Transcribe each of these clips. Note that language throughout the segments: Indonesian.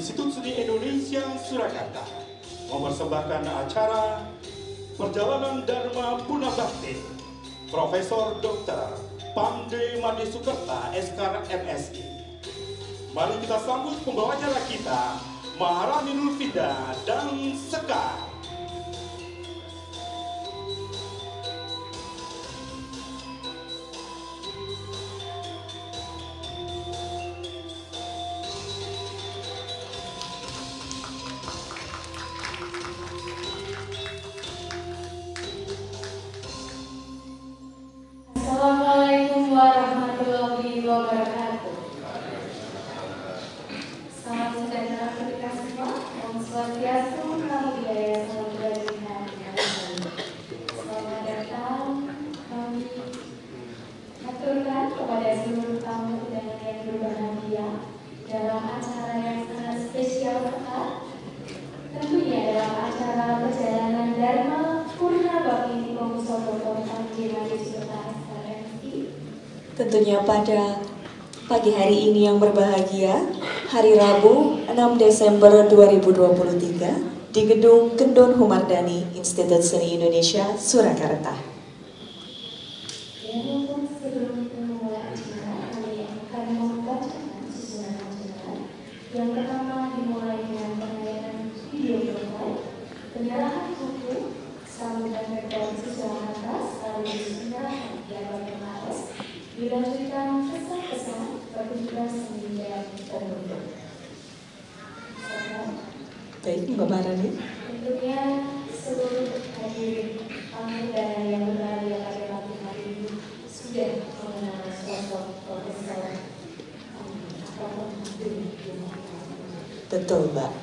Institut Seni Indonesia Surakarta mempersembahkan acara Perjalanan Dharma Puna Bakti Profesor Dr. Pandey Made Sukerta, SK MSI. Mari kita sambut pembawa acara kita, Maharani Nurfida dan Sekar. Assalamualaikum warahmatullahi wabarakatuh. Salam sejahtera bagi kita semua. Om Swastiastu, Namo Buddhaya, Salam Kebajikan. Selamat datang kami aturkan kepada seluruh tamu undangan yang berbahagia dalam acara yang sangat spesial Sekar. Tentunya dalam acara Perjalanan Dharma Purna Bakti Profesor Dr. Pandey Made Sukerta. Tentunya pada pagi hari ini yang berbahagia, hari Rabu 6 Desember 2023 di Gedung Gendon Humardani, Institut Seni Indonesia, Surakarta. Sebelum memulai acara, kami akan membacakan susunan acara. Yang pertama dimulai dengan penayangan video profile, penyerahan buku, sambutan rektor siswa atas, lalu penyerahan piagam MAS. Dilanjutkan kesan-kesan pertunjukan seni dan terbentuk. Baik, Mbak Marani. Tentunya seluruh hadirin tamu dan yang berbahagia pada pagi hari ini sudah mengenal sosok Profesor Pandey. Betul, Mbak.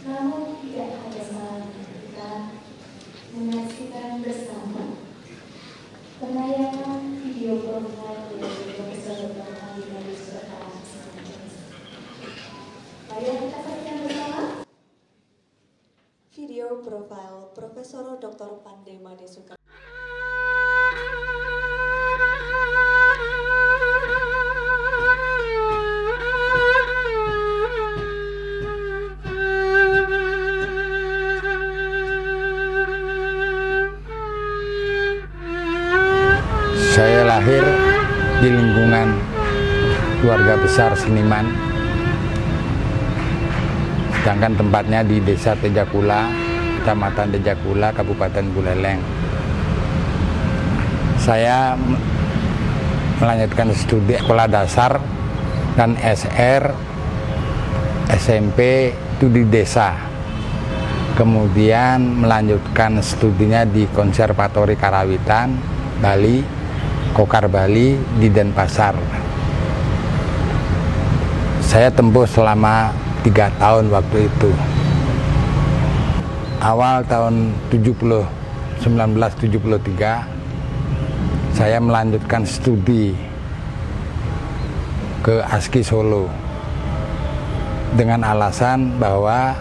Namun tidak ada salahnya kita menyaksikan bersama penayangan video profile dari Profesor Dr. Pandey Made Sukerta. Mari kita saksikan bersama Video profile Profesor Dr. Pandey Made Sukerta. Saya lahir di lingkungan keluarga besar seniman, sedangkan tempatnya di Desa Tejakula, Kecamatan Tejakula, Kabupaten Buleleng. Saya melanjutkan studi sekolah dasar dan SR, SMP itu di desa. Kemudian melanjutkan studinya di Konservatori Karawitan, Bali, Kokar Bali di Denpasar. Saya tempuh selama 3 tahun waktu itu. Awal tahun 1973 saya melanjutkan studi ke ASKI Solo dengan alasan bahwa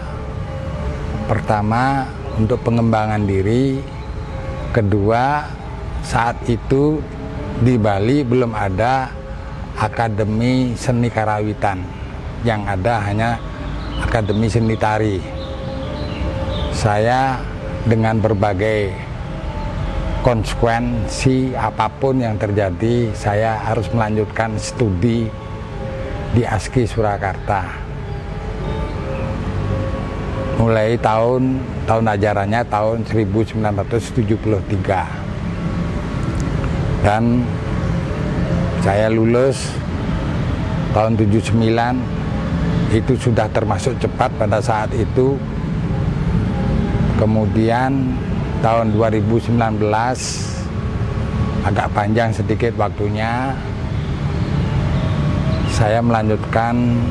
pertama untuk pengembangan diri, kedua saat itu di Bali belum ada Akademi Seni Karawitan, yang ada hanya Akademi Seni Tari. Saya dengan berbagai konsekuensi apapun yang terjadi, saya harus melanjutkan studi di ASKI Surakarta. Mulai tahun ajarannya tahun 1973. Dan saya lulus tahun 79, itu sudah termasuk cepat pada saat itu. Kemudian tahun 2019 agak panjang sedikit waktunya, saya melanjutkan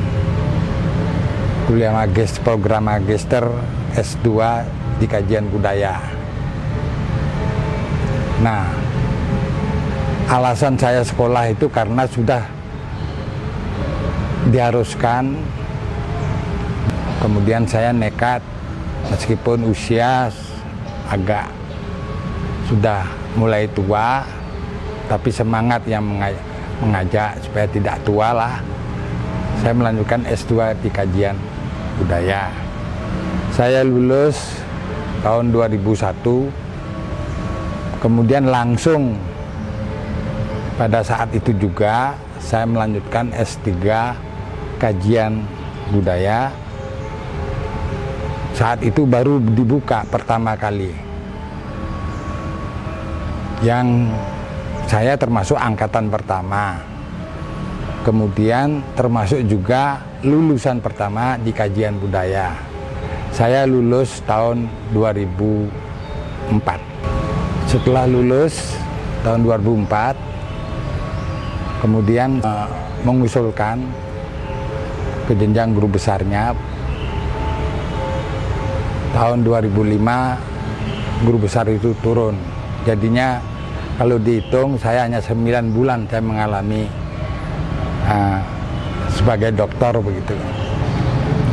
kuliah program magister S2 di kajian budaya. Nah, alasan saya sekolah itu karena sudah diharuskan. Kemudian saya nekat, meskipun usia agak sudah mulai tua, tapi semangat yang mengajak supaya tidak tua lah. Saya melanjutkan S2 di kajian budaya. Saya lulus tahun 2001, kemudian langsung pada saat itu juga saya melanjutkan S3 kajian budaya. Saat itu baru dibuka pertama kali. Yang saya termasuk angkatan pertama. Kemudian termasuk juga lulusan pertama di kajian budaya. Saya lulus tahun 2004. Setelah lulus tahun 2004, kemudian mengusulkan ke jenjang guru besarnya. Tahun 2005 guru besar itu turun. Jadinya kalau dihitung saya hanya 9 bulan saya mengalami sebagai doktor begitu.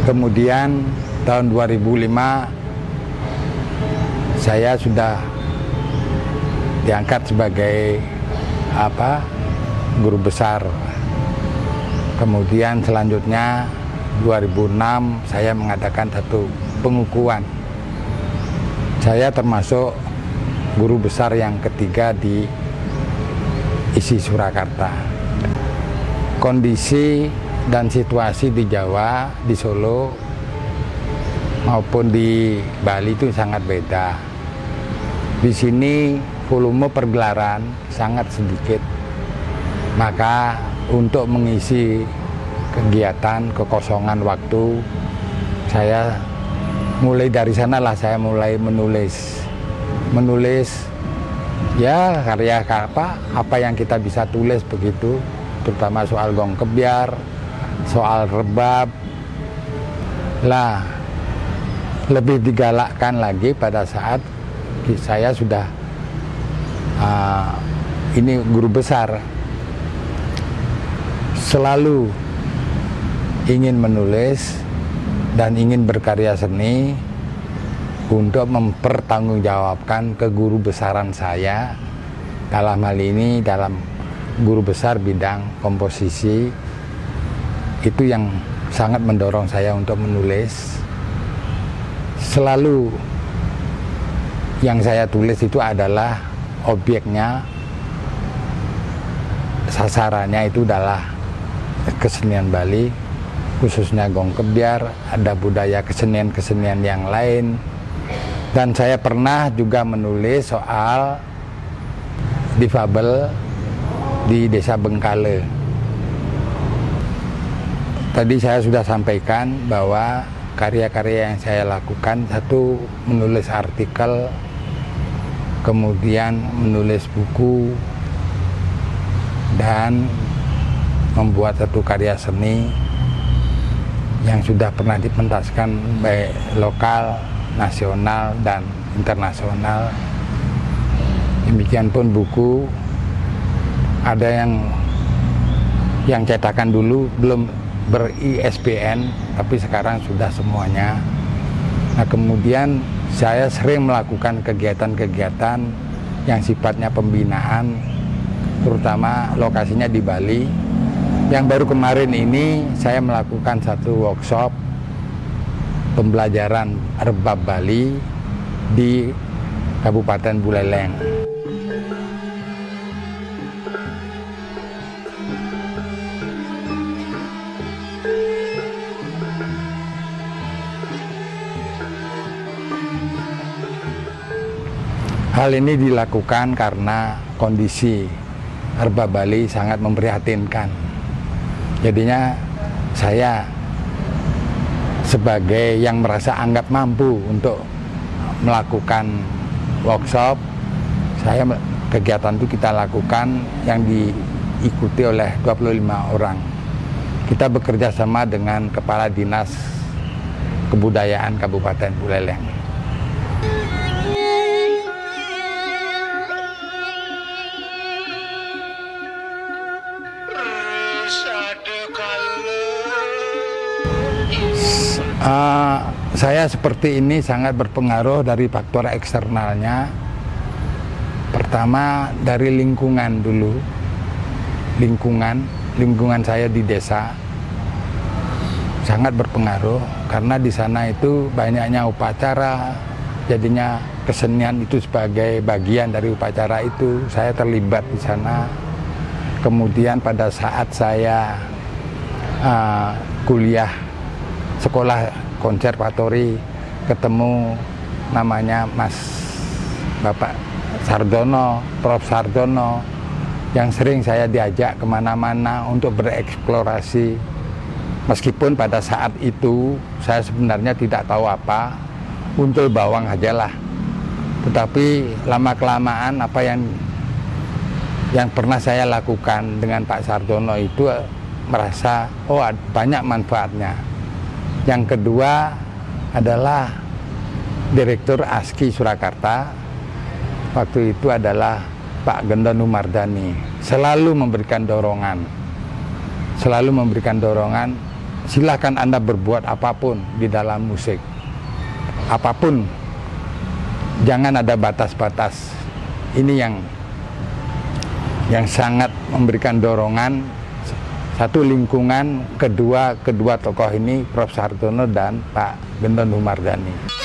Kemudian tahun 2005 saya sudah diangkat sebagai guru besar. Kemudian selanjutnya 2006 saya mengadakan satu pengukuhan. Saya termasuk guru besar yang ketiga di ISI Surakarta. Kondisi dan situasi di Jawa, di Solo maupun di Bali itu sangat beda. Di sini volume pergelaran sangat sedikit. Maka untuk mengisi kegiatan kekosongan waktu, saya mulai dari sanalah saya mulai menulis ya karya apa yang kita bisa tulis begitu, terutama soal gong kebyar, soal rebab. Lah lebih digalakkan lagi pada saat saya sudah ini guru besar, selalu ingin menulis dan ingin berkarya seni untuk mempertanggungjawabkan ke guru besaran saya, dalam hal ini dalam guru besar bidang komposisi. Itu yang sangat mendorong saya untuk menulis. Selalu yang saya tulis itu adalah objeknya, sasarannya itu adalah kesenian Bali, khususnya gong kebyar, ada budaya kesenian-kesenian yang lain. Dan saya pernah juga menulis soal difabel di Desa Bengkale. Tadi saya sudah sampaikan bahwa karya-karya yang saya lakukan, satu menulis artikel, kemudian menulis buku, dan membuat satu karya seni yang sudah pernah dipentaskan baik lokal, nasional, dan internasional. Demikian pun buku, ada yang cetakan dulu belum ber-ISBN, tapi sekarang sudah semuanya. Nah, kemudian saya sering melakukan kegiatan-kegiatan yang sifatnya pembinaan, terutama lokasinya di Bali. Yang baru kemarin ini saya melakukan satu workshop pembelajaran rebab Bali di Kabupaten Buleleng. Hal ini dilakukan karena kondisi rebab Bali sangat memprihatinkan. Jadinya saya sebagai yang merasa anggap mampu untuk melakukan workshop, kegiatan itu kita lakukan yang diikuti oleh 25 orang. Kita bekerja sama dengan Kepala Dinas Kebudayaan Kabupaten Buleleng. Saya seperti ini sangat berpengaruh dari faktor eksternalnya. Pertama dari lingkungan dulu, lingkungan saya di desa. sangat berpengaruh karena di sana itu banyaknya upacara, jadinya kesenian itu sebagai bagian dari upacara itu saya terlibat di sana. Kemudian pada saat saya kuliah sekolah konservatori, ketemu namanya Bapak Sardono, Prof. Sardono, yang sering saya diajak kemana-mana untuk bereksplorasi. Meskipun pada saat itu saya sebenarnya tidak tahu apa, untul bawang aja lah. Tetapi lama-kelamaan apa yang pernah saya lakukan dengan Pak Sardono itu merasa banyak manfaatnya. Yang kedua adalah Direktur ASKI Surakarta waktu itu adalah Pak Gendon Humardani, selalu memberikan dorongan, silakan Anda berbuat apapun di dalam musik, apapun, jangan ada batas-batas. Ini yang sangat memberikan dorongan. Satu, lingkungan, kedua tokoh ini, Prof. Sardono dan Pak Gendon Humardani.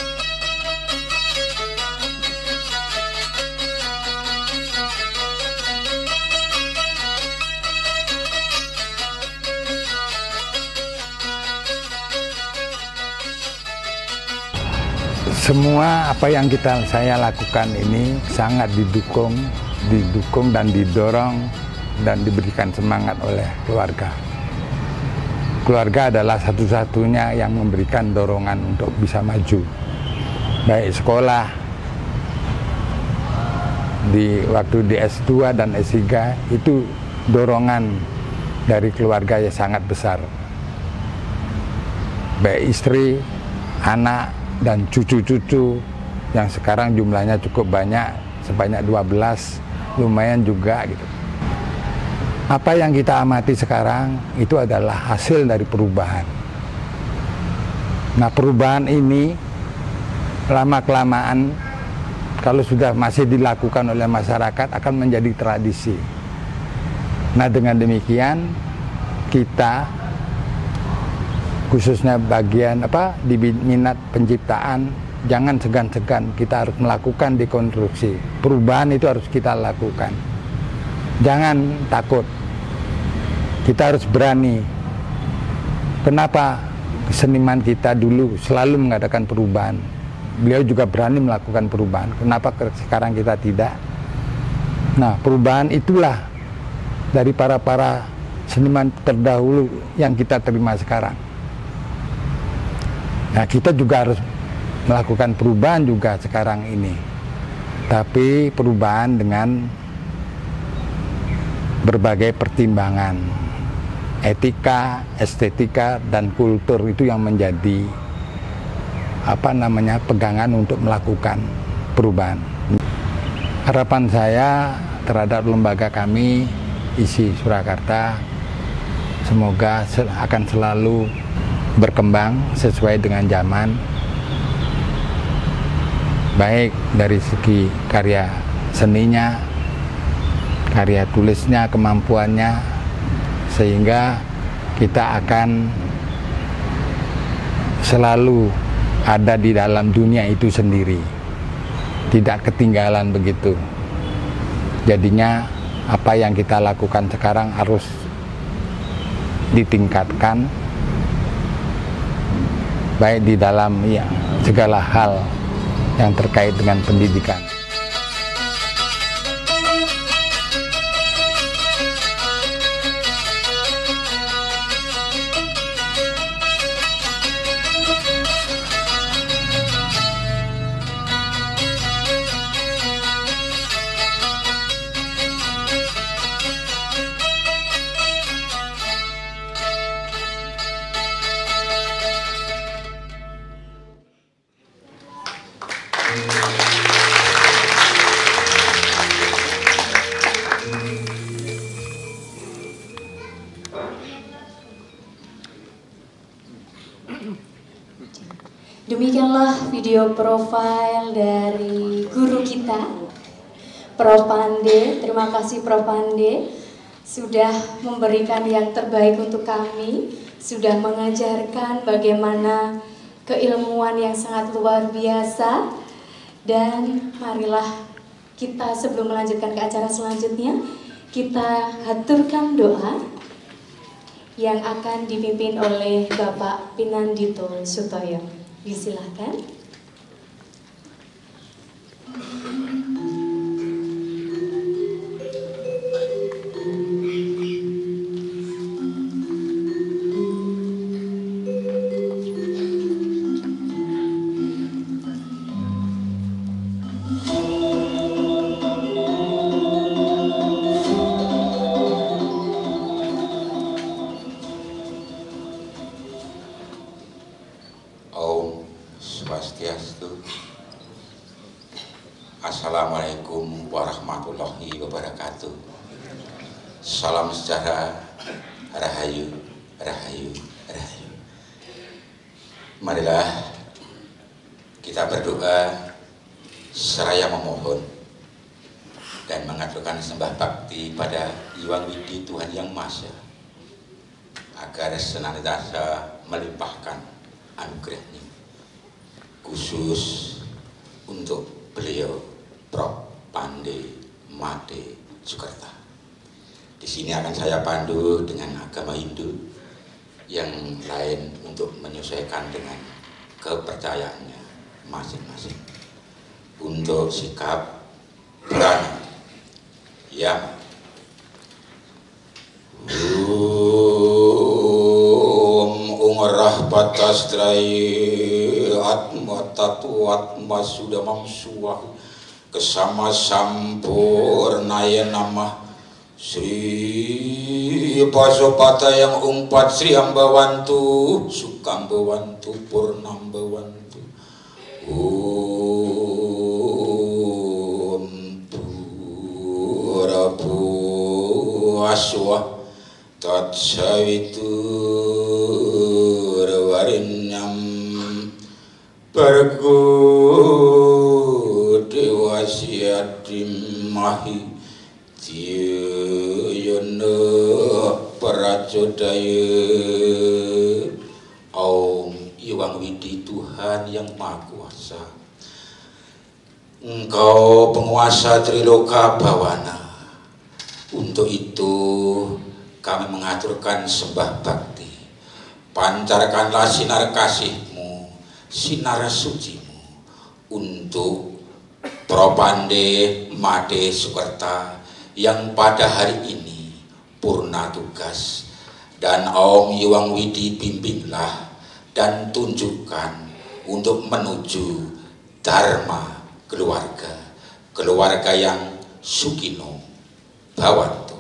Semua apa yang saya lakukan ini sangat didukung dan didorong dan diberikan semangat oleh keluarga. Keluarga adalah satu-satunya yang memberikan dorongan untuk bisa maju. Baik sekolah, waktu di S2 dan S3 itu dorongan dari keluarga yang sangat besar. Baik istri, anak, dan cucu-cucu yang sekarang jumlahnya cukup banyak, sebanyak 12, lumayan juga gitu. Apa yang kita amati sekarang itu adalah hasil dari perubahan. Nah, perubahan ini lama-kelamaan kalau sudah masih dilakukan oleh masyarakat akan menjadi tradisi. Nah, dengan demikian kita khususnya bagian di minat penciptaan, jangan segan-segan, kita harus melakukan dekonstruksi. Perubahan itu harus kita lakukan. Jangan takut. Kita harus berani. Kenapa seniman kita dulu selalu mengadakan perubahan? Beliau juga berani melakukan perubahan. Kenapa sekarang kita tidak? Nah, perubahan itulah dari para seniman terdahulu yang kita terima sekarang. Nah, kita juga harus melakukan perubahan juga sekarang ini. Tapi perubahan dengan berbagai pertimbangan. Etika, estetika, dan kultur itu yang menjadi pegangan untuk melakukan perubahan. Harapan saya terhadap lembaga kami, ISI Surakarta, semoga akan selalu berkembang sesuai dengan zaman, baik dari segi karya seninya, karya tulisnya, kemampuannya, sehingga kita akan selalu ada di dalam dunia itu sendiri, tidak ketinggalan begitu. Jadinya apa yang kita lakukan sekarang harus ditingkatkan, baik di dalam segala hal yang terkait dengan pendidikan. Demikianlah video profil dari guru kita, Prof. Pande. Terima kasih Prof. Pande sudah memberikan yang terbaik untuk kami. sudah mengajarkan bagaimana keilmuan yang sangat luar biasa. Dan marilah kita sebelum melanjutkan ke acara selanjutnya, kita haturkan doa yang akan dipimpin oleh Bapak Pinandito Sutoyo. Disilahkan. Assalamualaikum warahmatullahi wabarakatuh. Salam sejahtera, rahayu, rahayu, rahayu. Marilah kita berdoa seraya memohon dan mengaturkan sembah bakti pada Hyang Widi Tuhan Yang Maha Esa, agar senantiasa melimpahkan anugerahnya khusus untuk beliau Prof. Pandey Made Sukerta. Di sini akan saya pandu dengan agama Hindu, yang lain untuk menyesuaikan dengan kepercayaannya masing-masing. Untuk sikap berani yang ungarah batas trai atma tatu atma sudah mamsuah kesama sampurnaya nama Sri Pasopata yang umpat Sri Ambawantu Sukambawantu Purnambawantu Purapu Aswa Tatsavitur Varinyam Bargo Dewasyadim Mahi Tiyono Paracodaya. Om Hyang Widi Tuhan Yang Maha Kuasa, Engkau penguasa Triloka Bawana. Untuk itu kami mengaturkan sembah bakti. Pancarkanlah sinar kasih-Mu, sinar suci-Mu untuk Prof. Pandey Made Sukerta yang pada hari ini purna tugas. Dan Om Hyang Widi bimbinglah dan tunjukkan untuk menuju dharma keluarga, keluarga yang sukino bawantu.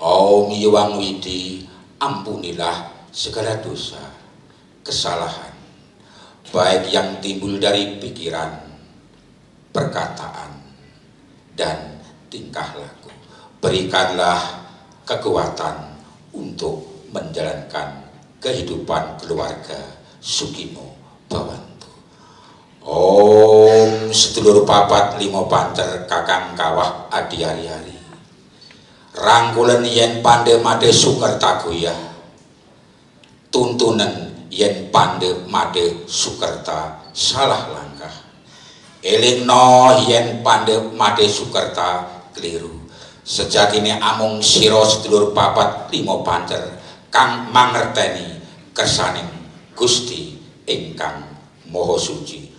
Om Hyang Widi ampunilah segala dosa, kesalahan, baik yang timbul dari pikiran, perkataan, dan tingkah laku. Berikanlah kekuatan untuk menjalankan kehidupan keluarga sukino bawantu. Om sedulur papat limo pancer kakang kawah adi hari-hari rangkulan yen Pandey Made Sukerta goyah, tuntunan yen Pandey Made Sukerta salah langkah, elingno yen Pandey Made Sukerta keliru. Sejatine amung sira sedulur papat limo pancer kang mangerteni kersaning Gusti ingkang Maha Suci.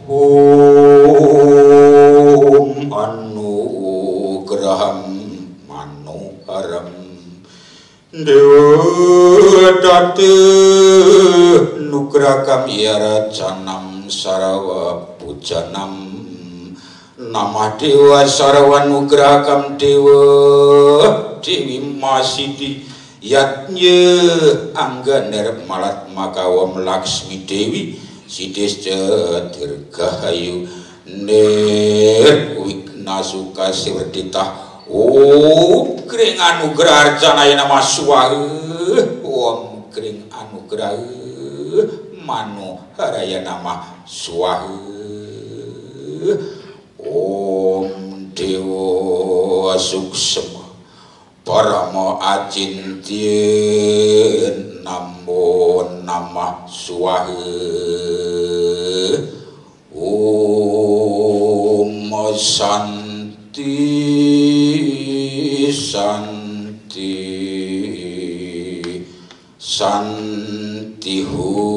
Om anugraham manoharam dewa date nugraham yaracanam sarawa pujanam nama dewa sarawa nugraham dewa dewi masidi yatnya angganer malat makawam Laksmi Dewi sides dirgahayu ner wikna suka siwerdita kring anugerah arcanaya nama suwahe om kring anugerah mano haraya nama suwahe om dewa suksema parama acintyen namah swaha. Om Santi Santi Santi Hum.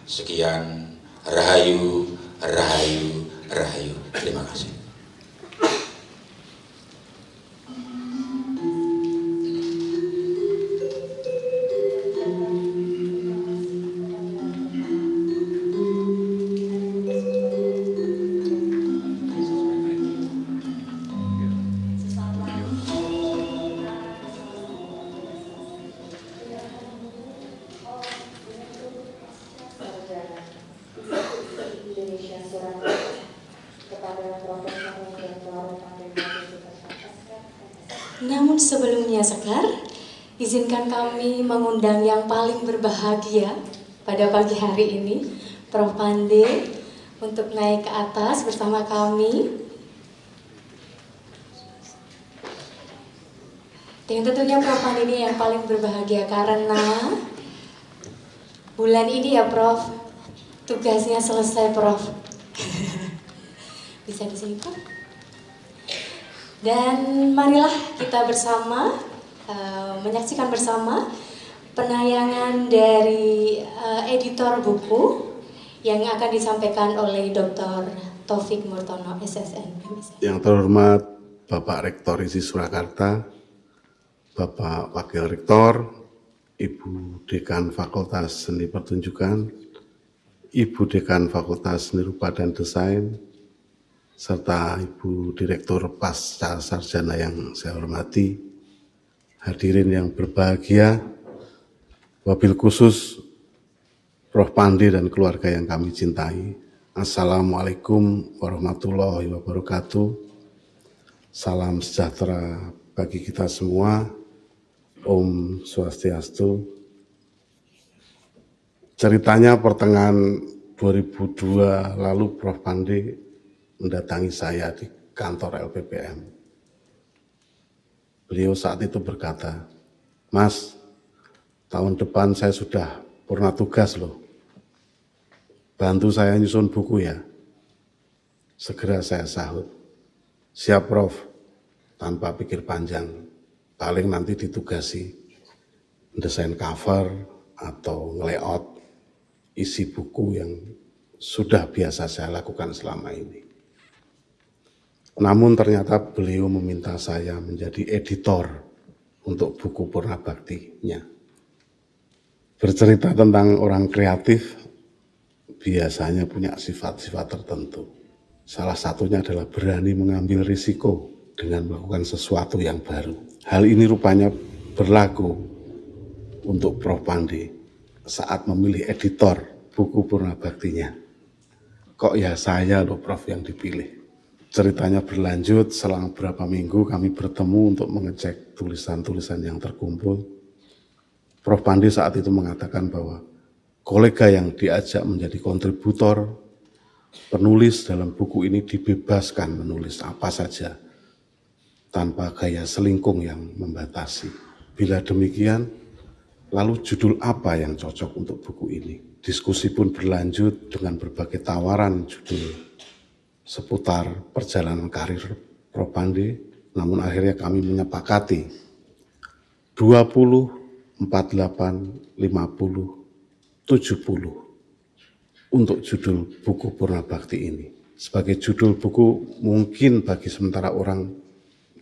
Sekian, rahayu, rahayu, rahayu. Terima kasih. Namun sebelumnya Sekar, izinkan kami mengundang yang paling berbahagia pada pagi hari ini, Prof. Pande, untuk naik ke atas bersama kami. Dan tentunya Prof. Pande ini yang paling berbahagia karena bulan ini ya Prof, tugasnya selesai Prof. Bisa di sini Prof? Dan marilah kita bersama menyaksikan bersama penayangan dari editor buku yang akan disampaikan oleh Dr. Taufik Murtono, SSN. Yang terhormat Bapak Rektor ISI Surakarta, Bapak Wakil Rektor, Ibu Dekan Fakultas Seni Pertunjukan, Ibu Dekan Fakultas Seni Rupa dan Desain, serta Ibu Direktur Pasca Sarjana yang saya hormati, hadirin yang berbahagia, wabil khusus Prof. Pande dan keluarga yang kami cintai. Assalamualaikum warahmatullahi wabarakatuh. Salam sejahtera bagi kita semua. Om Swastiastu. Ceritanya pertengahan 2002 lalu Prof. Pande mendatangi saya di kantor LPPM. Beliau saat itu berkata, "Mas, tahun depan saya sudah purna tugas loh. Bantu saya nyusun buku ya." Segera saya sahut, "Siap Prof," tanpa pikir panjang. Paling nanti ditugasi desain cover atau nge-layout isi buku yang sudah biasa saya lakukan selama ini. Namun ternyata beliau meminta saya menjadi editor untuk buku Purna Bakti-nya. Bercerita tentang orang kreatif biasanya punya sifat-sifat tertentu. Salah satunya adalah berani mengambil risiko dengan melakukan sesuatu yang baru. Hal ini rupanya berlaku untuk Prof. Pande saat memilih editor buku Purna Bakti-nya. Kok ya saya loh Prof yang dipilih. Ceritanya berlanjut, selang beberapa minggu kami bertemu untuk mengecek tulisan-tulisan yang terkumpul. Prof. Pande saat itu mengatakan bahwa kolega yang diajak menjadi kontributor, penulis dalam buku ini dibebaskan menulis apa saja, tanpa gaya selingkung yang membatasi. Bila demikian, lalu judul apa yang cocok untuk buku ini? Diskusi pun berlanjut dengan berbagai tawaran judul seputar perjalanan karir Prof. Pande, namun akhirnya kami menyepakati 20, 48, 50, 70 untuk judul buku Purna Bakti ini. Sebagai judul buku mungkin bagi sementara orang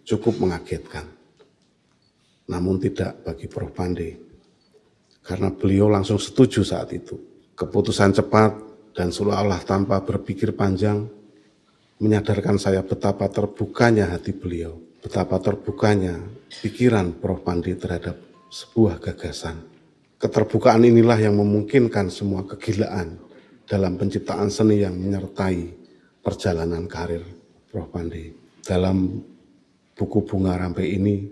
cukup mengagetkan, namun tidak bagi Prof. Pande, karena beliau langsung setuju saat itu. Keputusan cepat dan seolah-olah tanpa berpikir panjang menyadarkan saya betapa terbukanya hati beliau, betapa terbukanya pikiran Prof. Pande terhadap sebuah gagasan. Keterbukaan inilah yang memungkinkan semua kegilaan dalam penciptaan seni yang menyertai perjalanan karir Prof. Pande. Dalam buku Bunga Rampai ini,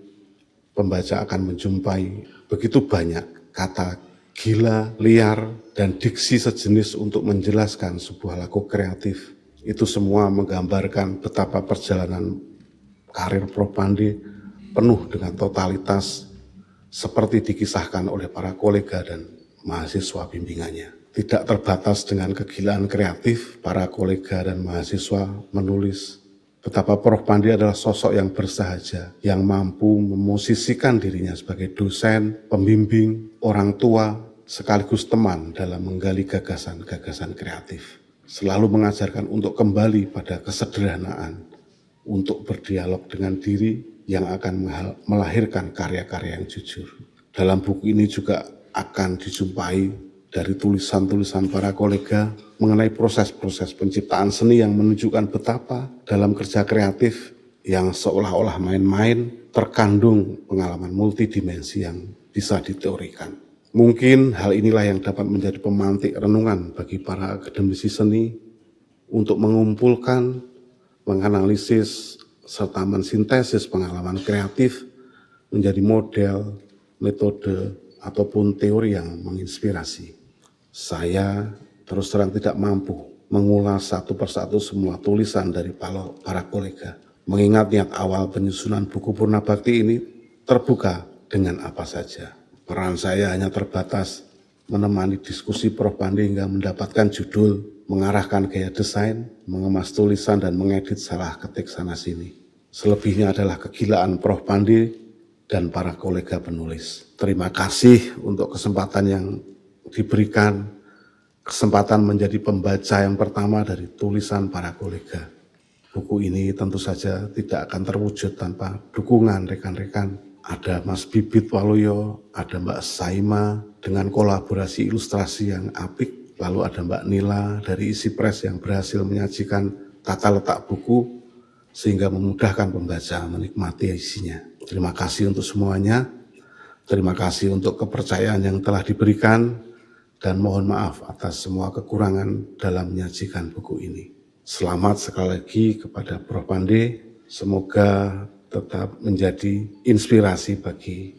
pembaca akan menjumpai begitu banyak kata gila, liar, dan diksi sejenis untuk menjelaskan sebuah laku kreatif. Itu semua menggambarkan betapa perjalanan karir Prof. Pande penuh dengan totalitas seperti dikisahkan oleh para kolega dan mahasiswa bimbingannya. Tidak terbatas dengan kegilaan kreatif, para kolega dan mahasiswa menulis betapa Prof. Pandi adalah sosok yang bersahaja, yang mampu memosisikan dirinya sebagai dosen, pembimbing, orang tua, sekaligus teman dalam menggali gagasan-gagasan kreatif. Selalu mengajarkan untuk kembali pada kesederhanaan, untuk berdialog dengan diri yang akan melahirkan karya-karya yang jujur. Dalam buku ini juga akan dijumpai dari tulisan-tulisan para kolega mengenai proses-proses penciptaan seni yang menunjukkan betapa dalam kerja kreatif yang seolah-olah main-main terkandung pengalaman multidimensi yang bisa diteorikan. Mungkin hal inilah yang dapat menjadi pemantik renungan bagi para akademisi seni untuk mengumpulkan, menganalisis, serta mensintesis pengalaman kreatif menjadi model, metode, ataupun teori yang menginspirasi. Saya terus terang tidak mampu mengulas satu persatu semua tulisan dari para kolega. Mengingat niat awal penyusunan buku Purna Bakti ini terbuka dengan apa saja. Peran saya hanya terbatas menemani diskusi Prof. Pandi hingga mendapatkan judul, mengarahkan gaya desain, mengemas tulisan, dan mengedit salah ketik sana-sini. Selebihnya adalah kegilaan Prof. Pandi dan para kolega penulis. Terima kasih untuk kesempatan yang diberikan, kesempatan menjadi pembaca yang pertama dari tulisan para kolega. Buku ini tentu saja tidak akan terwujud tanpa dukungan rekan-rekan. Ada Mas Bibit Waluyo, ada Mbak Saima dengan kolaborasi ilustrasi yang apik, lalu ada Mbak Nila dari Isi Press yang berhasil menyajikan tata letak buku sehingga memudahkan pembaca menikmati isinya. Terima kasih untuk semuanya, terima kasih untuk kepercayaan yang telah diberikan, dan mohon maaf atas semua kekurangan dalam menyajikan buku ini. Selamat sekali lagi kepada Prof. Pandi, semoga tetap menjadi inspirasi bagi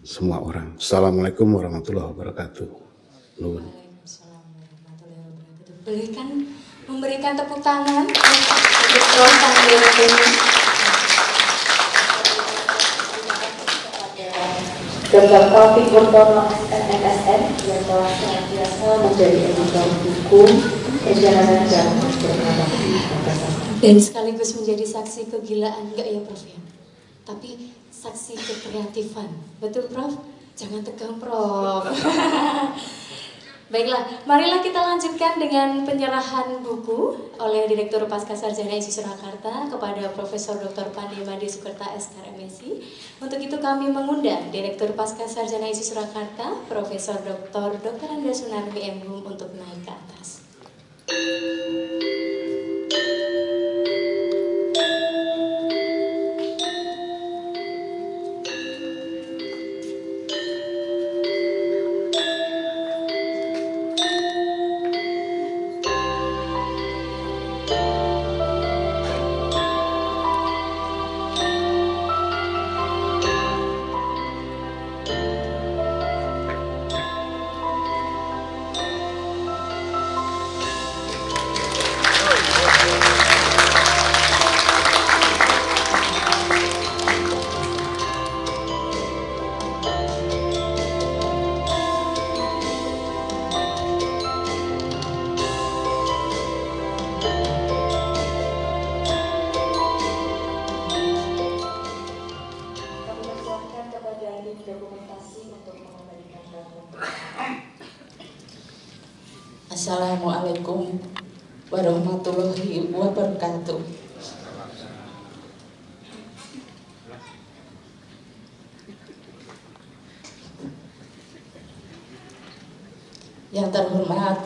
semua orang. Assalamualaikum warahmatullahi wabarakatuh. Nuhun. Memberikan tepuk tangan untuk Prof. Pandi ini. Dr. Taufik Purnomo MSN yang telah senantiasa menjadi editor buku Perjalanan Dharma Purna Bakti dan sekaligus menjadi saksi kegilaan, enggak ya Prof ya? Tapi saksi kekreatifan, betul Prof? Jangan tegang Prof. Baiklah, marilah kita lanjutkan dengan penyerahan buku oleh Direktur Pascasarjana ISI Surakarta kepada Profesor Dr. Pandi Made Sukerta SKR MSI. Untuk itu kami mengundang Direktur Pascasarjana ISI Surakarta, Profesor Dr. Anda Sunarmi M.Hum untuk naik ke atas. Assalamualaikum warahmatullahi wabarakatuh. Yang terhormat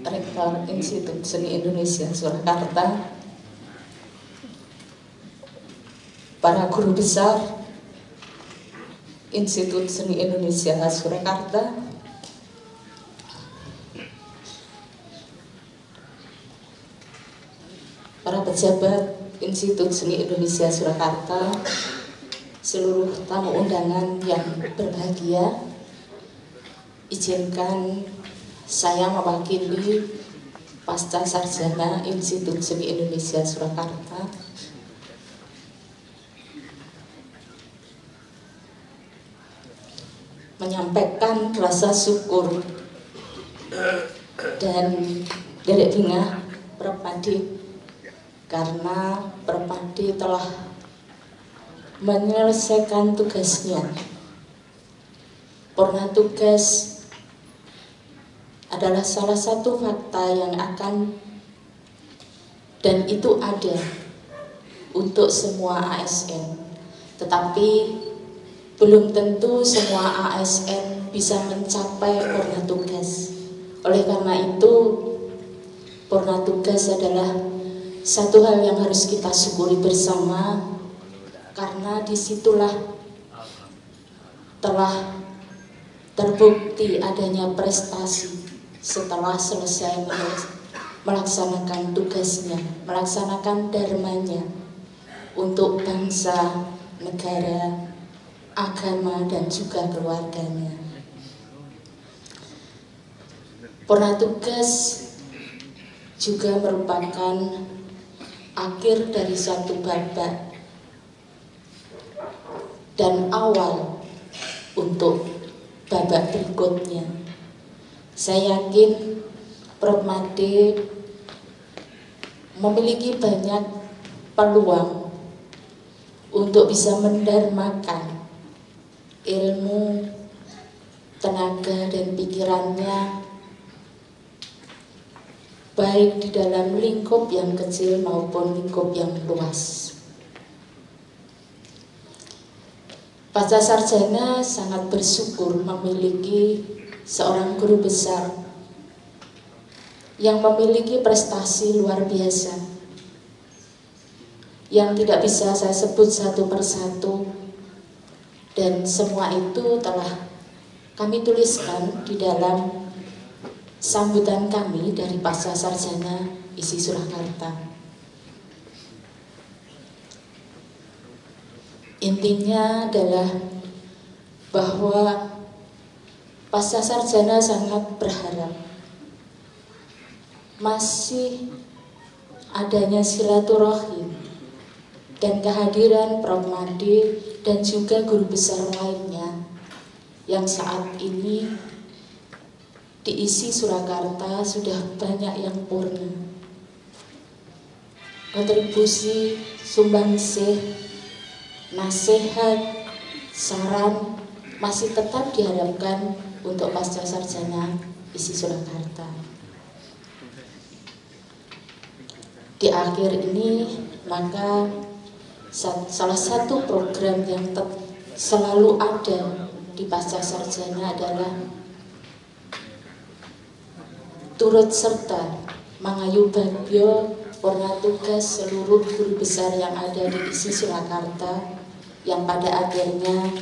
Rektor Institut Seni Indonesia Surakarta, para guru besar Institut Seni Indonesia Surakarta, para pejabat Institut Seni Indonesia Surakarta, seluruh tamu undangan yang berbahagia, izinkan saya mewakili Pasca Sarjana Institut Seni Indonesia Surakarta menyampaikan rasa syukur dan derek bingah Prof. Padi, karena Prof. Padi telah menyelesaikan tugasnya. Purna tugas adalah salah satu fakta yang akan dan itu ada untuk semua ASN, tetapi belum tentu semua ASN bisa mencapai purna tugas. Oleh karena itu, purna tugas adalah satu hal yang harus kita syukuri bersama, karena disitulah telah terbukti adanya prestasi setelah selesai melaksanakan tugasnya, melaksanakan dharmanya untuk bangsa, negara, agama, dan juga keluarganya. Purna tugas juga merupakan akhir dari satu babak dan awal untuk babak berikutnya. Saya yakin Prof. Made memiliki banyak peluang untuk bisa mendharmakan ilmu, tenaga, dan pikirannya baik di dalam lingkup yang kecil maupun lingkup yang luas. Pasca sarjana sangat bersyukur memiliki seorang guru besar yang memiliki prestasi luar biasa yang tidak bisa saya sebut satu persatu, dan semua itu telah kami tuliskan di dalam sambutan kami dari pasca sarjana ISI Surakarta. Intinya adalah bahwa pasca sarjana sangat berharap masih adanya silaturahim dan kehadiran Prof. Made dan juga guru besar lainnya yang saat ini di ISI Surakarta sudah banyak yang purna. Kontribusi, sumbangsih, nasihat, saran masih tetap diharapkan untuk pasca sarjana ISI Surakarta. Di akhir ini maka salah satu program yang selalu ada di pasca sarjana adalah turut serta mengayubagyo purna tugas seluruh guru besar yang ada di ISI Surakarta yang pada akhirnya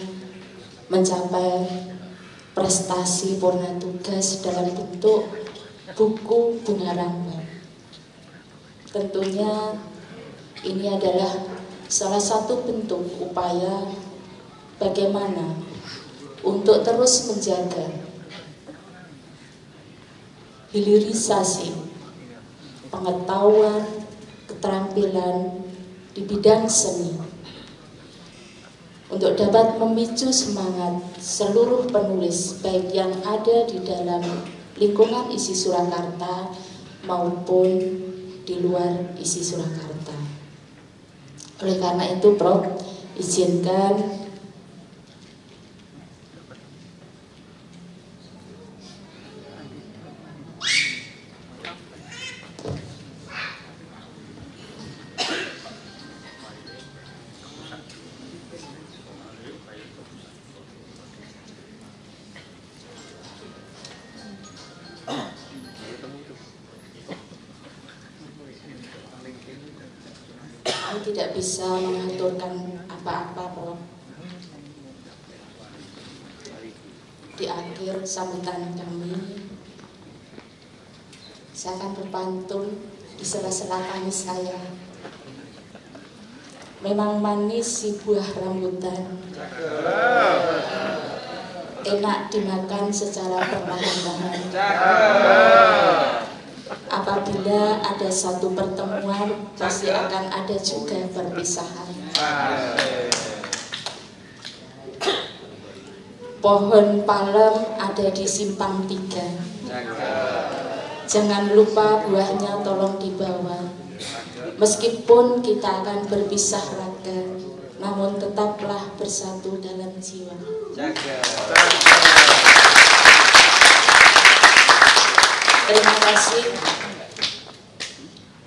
mencapai prestasi purna tugas dalam bentuk buku Bunga Rambat. Tentunya ini adalah salah satu bentuk upaya bagaimana untuk terus menjaga hilirisasi pengetahuan, keterampilan di bidang seni untuk dapat memicu semangat seluruh penulis baik yang ada di dalam lingkungan ISI Surakarta maupun di luar ISI Surakarta. Oleh karena itu, Prof, izinkan tidak bisa mengaturkan apa-apa, Prof. Di akhir sambutan kami, saya akan berpantun di sela-sela tangis saya. Memang manis si buah rambutan, enak dimakan secara perlahan-lahan. Apabila ada satu pertemuan, pasti akan ada juga perpisahan. pohon palem ada di simpang 3. Jangan lupa buahnya tolong dibawa. Meskipun kita akan berpisah raga, namun tetaplah bersatu dalam jiwa. Terima kasih.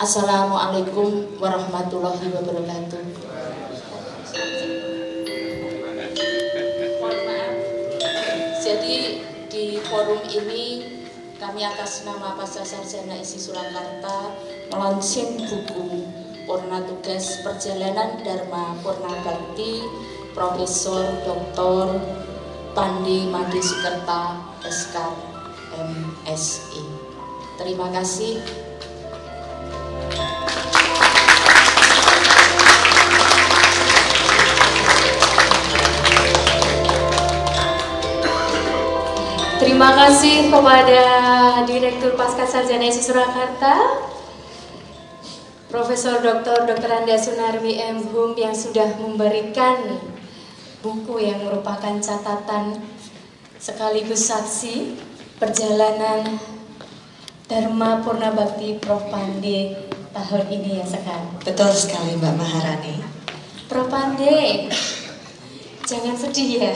Assalamualaikum warahmatullahi wabarakatuh. Mohon maaf. Jadi di forum ini kami atas nama Pasca Sarjana ISI Surakarta melaunching buku Purna Tugas Perjalanan Dharma Purna Bakti Profesor Dr. Pandi Made Sukerta SK MSI. Terima kasih. Terima kasih kepada Direktur Pasca Sarjana ISI Surakarta, Profesor Dr. Anda Sunarwi M. Hum yang sudah memberikan buku yang merupakan catatan sekaligus saksi perjalanan Dharma Purna Bakti Prof. Pande tahun ini ya sekarang. Betul sekali Mbak Maharani. Prof. Pande, jangan sedih ya.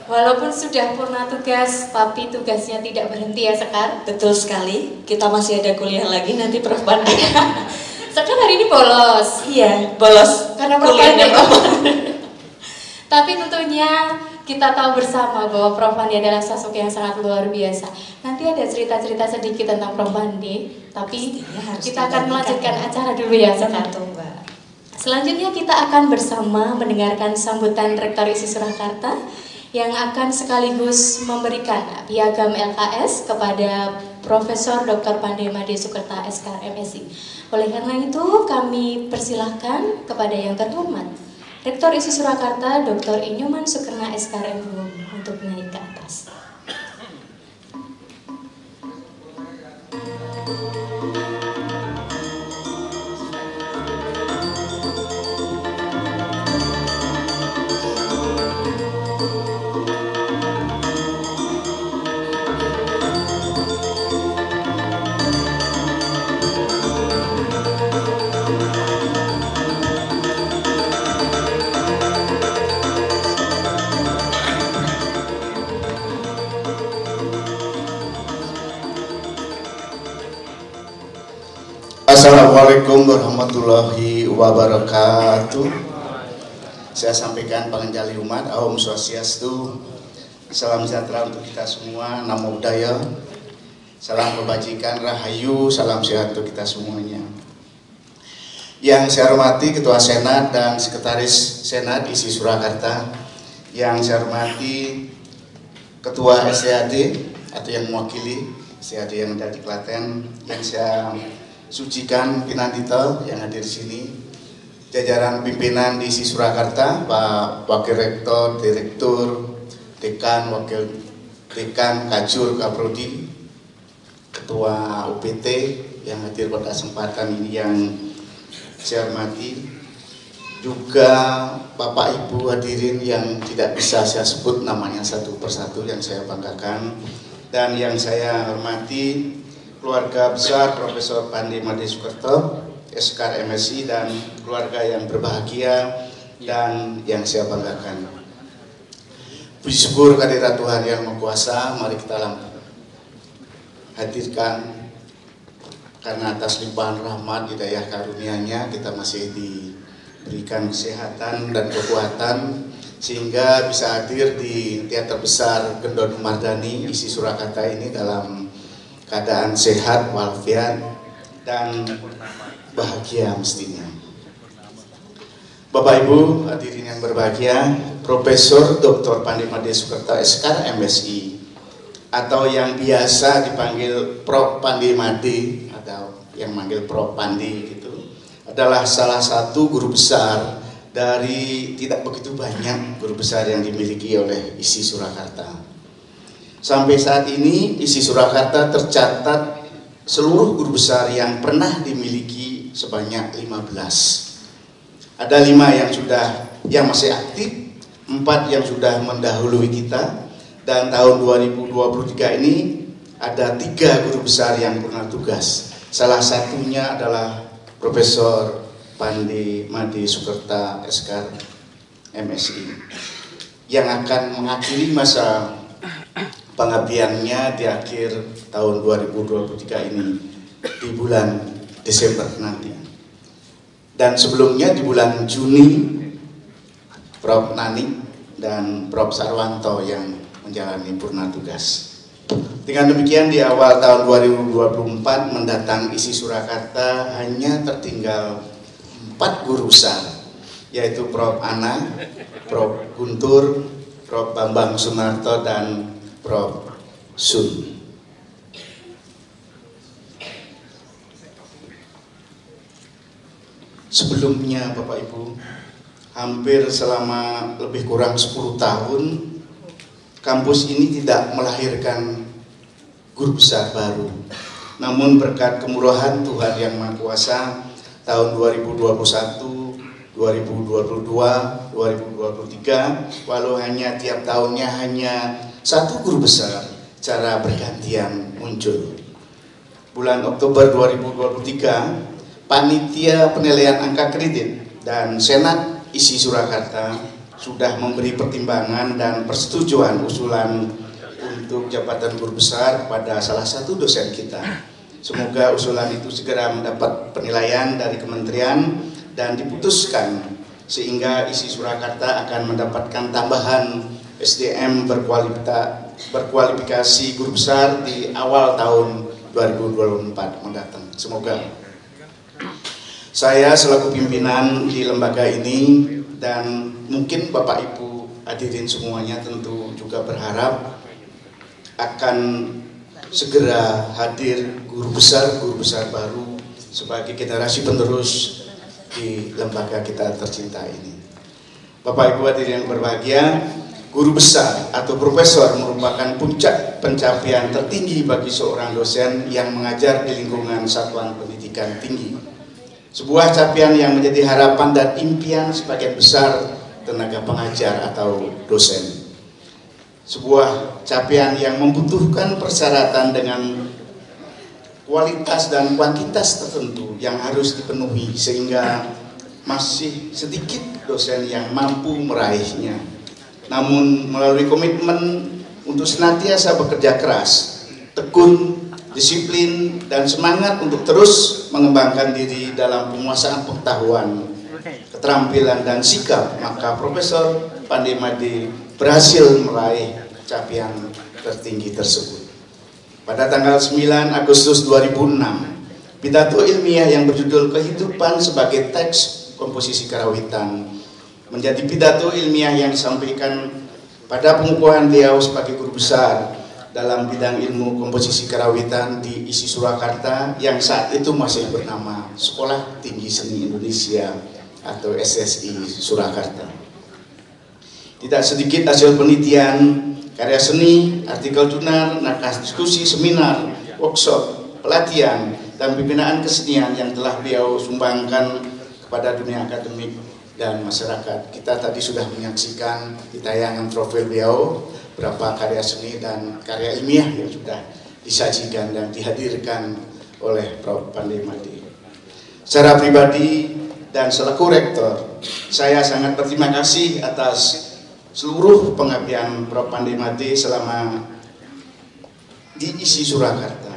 Walaupun sudah purna tugas, tapi tugasnya tidak berhenti ya Sekar. Betul sekali, kita masih ada kuliah lagi nanti Prof. Pande. Sekar hari ini bolos. Iya, bolos karena Prof. kuliahnya Prof. Tapi tentunya kita tahu bersama bahwa Prof. Pande adalah sosok yang sangat luar biasa. Nanti ada cerita-cerita sedikit tentang Prof. Pande, tapi kita akan melanjutkan acara dulu ya Sekar. Selanjutnya kita akan bersama mendengarkan sambutan Rektor ISI Surakarta yang akan sekaligus memberikan piagam LKS kepada Profesor Dr. Pandi Made Sukerta SK MSI. Oleh karena itu kami persilahkan kepada yang terhormat Rektor ISI Surakarta Dr. Inyoman Sukerna SK MHUM untuk naik ke atas. Assalamualaikum warahmatullahi wabarakatuh. Saya sampaikan pangenjali umat, Om Swastiastu, salam sejahtera untuk kita semua, Namo Buddhaya, salam kebajikan, Rahayu, salam sehat untuk kita semuanya. Yang saya hormati Ketua Senat dan Sekretaris Senat ISI Surakarta, yang saya hormati Ketua SDAD atau yang mewakili SDAD yang ada di Klaten, yang saya sucikan Pinantita yang hadir di sini, jajaran pimpinan di ISI Surakarta, Pak Wakil Rektor, Direktur, Dekan, Wakil Dekan, Kajur, Kaprodi, Ketua UPT yang hadir pada kesempatan ini yang saya hormati, juga Bapak Ibu hadirin yang tidak bisa saya sebut namanya satu persatu yang saya banggakan, dan yang saya hormati keluarga besar Profesor Pandi Made Sukerta SK MSI dan keluarga yang berbahagia dan yang saya banggakan. Puji syukur kehadirat Tuhan yang Maha Kuasa, mari kita hadirkan karena atas limpahan rahmat hidayah karunia-Nya kita masih diberikan kesehatan dan kekuatan sehingga bisa hadir di teater besar Gendon Humardani ISI Surakarta ini dalam keadaan sehat, walafiat, dan bahagia mestinya. Bapak Ibu hadirin yang berbahagia, Profesor Dr. Pandi Made Sukerta SK MSI atau yang biasa dipanggil Prof. Pandi Made atau yang manggil Prof. Pandi itu adalah salah satu guru besar dari tidak begitu banyak guru besar yang dimiliki oleh ISI Surakarta. Sampai saat ini ISI Surakarta tercatat seluruh guru besar yang pernah dimiliki sebanyak 15. Ada 5 yang masih aktif, 4 yang sudah mendahului kita, dan tahun 2023 ini ada 3 guru besar yang purna tugas. Salah satunya adalah Profesor Pande Made Sukerta SK MSI yang akan mengakhiri masa pengabdiannya di akhir tahun 2023 ini di bulan Desember nanti. Dan sebelumnya di bulan Juni Prof. Nani dan Prof. Sarwanto yang menjalani purna tugas. Dengan demikian di awal tahun 2024 mendatang isi Surakarta hanya tertinggal 4 guru besar, yaitu Prof. Ana, Prof. Guntur, Prof. Bambang Sumarto, dan Prof. Sun. Sebelumnya Bapak Ibu, hampir selama lebih kurang 10 tahun kampus ini tidak melahirkan guru besar baru. Namun berkat kemurahan Tuhan Yang Maha Kuasa, tahun 2021, 2022, 2023, walau hanya tiap tahunnya hanya 1 guru besar, cara bergantian muncul. Bulan Oktober 2023, Panitia Penilaian Angka Kredit dan Senat Isi Surakarta sudah memberi pertimbangan dan persetujuan usulan untuk jabatan guru besar pada salah satu dosen kita. Semoga usulan itu segera mendapat penilaian dari kementerian dan diputuskan, sehingga Isi Surakarta akan mendapatkan tambahan SDM berkualifikasi guru besar di awal tahun 2024 mendatang. Semoga. Saya selaku pimpinan di lembaga ini dan mungkin Bapak Ibu hadirin semuanya tentu juga berharap akan segera hadir guru besar baru sebagai generasi penerus di lembaga kita tercinta ini. Bapak Ibu hadirin yang berbahagia, guru besar atau profesor merupakan puncak pencapaian tertinggi bagi seorang dosen yang mengajar di lingkungan satuan pendidikan tinggi. Sebuah capaian yang menjadi harapan dan impian sebagian besar tenaga pengajar atau dosen. Sebuah capaian yang membutuhkan persyaratan dengan kualitas dan kuantitas tertentu yang harus dipenuhi, sehingga masih sedikit dosen yang mampu meraihnya. Namun melalui komitmen untuk senantiasa bekerja keras, tekun, disiplin, dan semangat untuk terus mengembangkan diri dalam penguasaan pengetahuan, keterampilan, dan sikap, maka Profesor Pande Made berhasil meraih capaian tertinggi tersebut. Pada tanggal 9 Agustus 2006, pidato ilmiah yang berjudul Kehidupan sebagai Teks Komposisi Karawitan menjadi pidato ilmiah yang disampaikan pada pengukuhan beliau sebagai guru besar dalam bidang ilmu komposisi karawitan di Isi Surakarta yang saat itu masih bernama Sekolah Tinggi Seni Indonesia atau SSI Surakarta. Tidak sedikit hasil penelitian, karya seni, artikel jurnal, naskah diskusi, seminar, workshop, pelatihan, dan pembinaan kesenian yang telah beliau sumbangkan kepada dunia akademik dan masyarakat. Kita tadi sudah menyaksikan di tayangan profil beliau berapa karya seni dan karya ilmiah yang sudah disajikan dan dihadirkan oleh Prof. Pande Made. Secara pribadi dan selaku rektor, saya sangat berterima kasih atas seluruh pengabdian Prof. Pande Made selama di Isi Surakarta.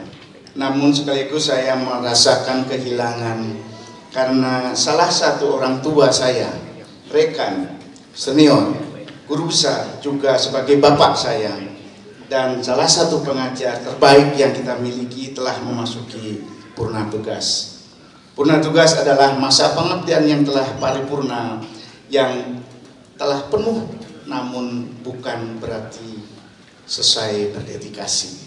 Namun sekaligus saya merasakan kehilangan karena salah satu orang tua saya, rekan, senior, guru besar, juga sebagai bapak saya, dan salah satu pengajar terbaik yang kita miliki telah memasuki purna tugas. Purna tugas adalah masa pengabdian yang telah paripurna, yang telah penuh, namun bukan berarti selesai berdedikasi.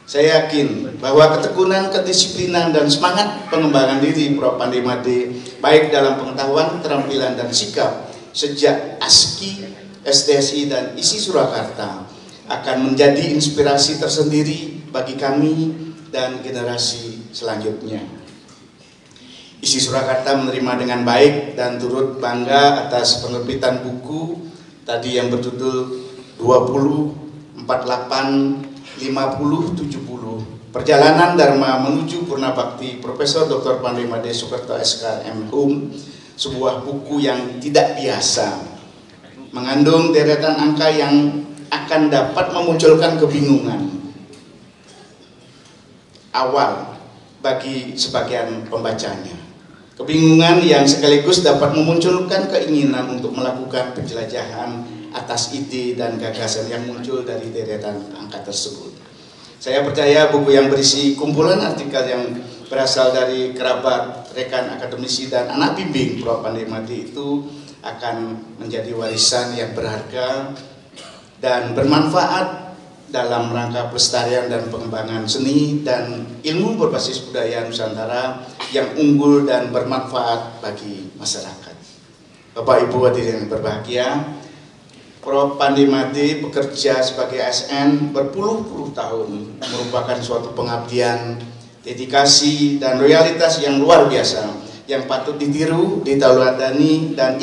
Saya yakin bahwa ketekunan, kedisiplinan, dan semangat pengembangan diri Prof. Pande Made baik dalam pengetahuan, keterampilan, dan sikap sejak ASKI, STSI, dan Isi Surakarta akan menjadi inspirasi tersendiri bagi kami dan generasi selanjutnya. Isi Surakarta menerima dengan baik dan turut bangga atas penerbitan buku tadi yang berjudul 20, 48, 50, 70 Perjalanan Dharma Menuju Purna Bakti Profesor Dr. Pandey Made Soekerto SKM Hum, sebuah buku yang tidak biasa, mengandung deretan angka yang akan dapat memunculkan kebingungan awal bagi sebagian pembacanya. Kebingungan yang sekaligus dapat memunculkan keinginan untuk melakukan penjelajahan atas ide dan gagasan yang muncul dari deretan angka tersebut. Saya percaya buku yang berisi kumpulan artikel yang berasal dari kerabat, rekan akademisi, dan anak bimbing Prof. Pandey Made itu akan menjadi warisan yang berharga dan bermanfaat dalam rangka pelestarian dan pengembangan seni dan ilmu berbasis budaya Nusantara yang unggul dan bermanfaat bagi masyarakat. Bapak Ibu hadirin yang berbahagia, Prof. Pandey Made bekerja sebagai ASN berpuluh-puluh tahun, merupakan suatu pengabdian, dedikasi, dan loyalitas yang luar biasa, yang patut ditiru, diteladani, dan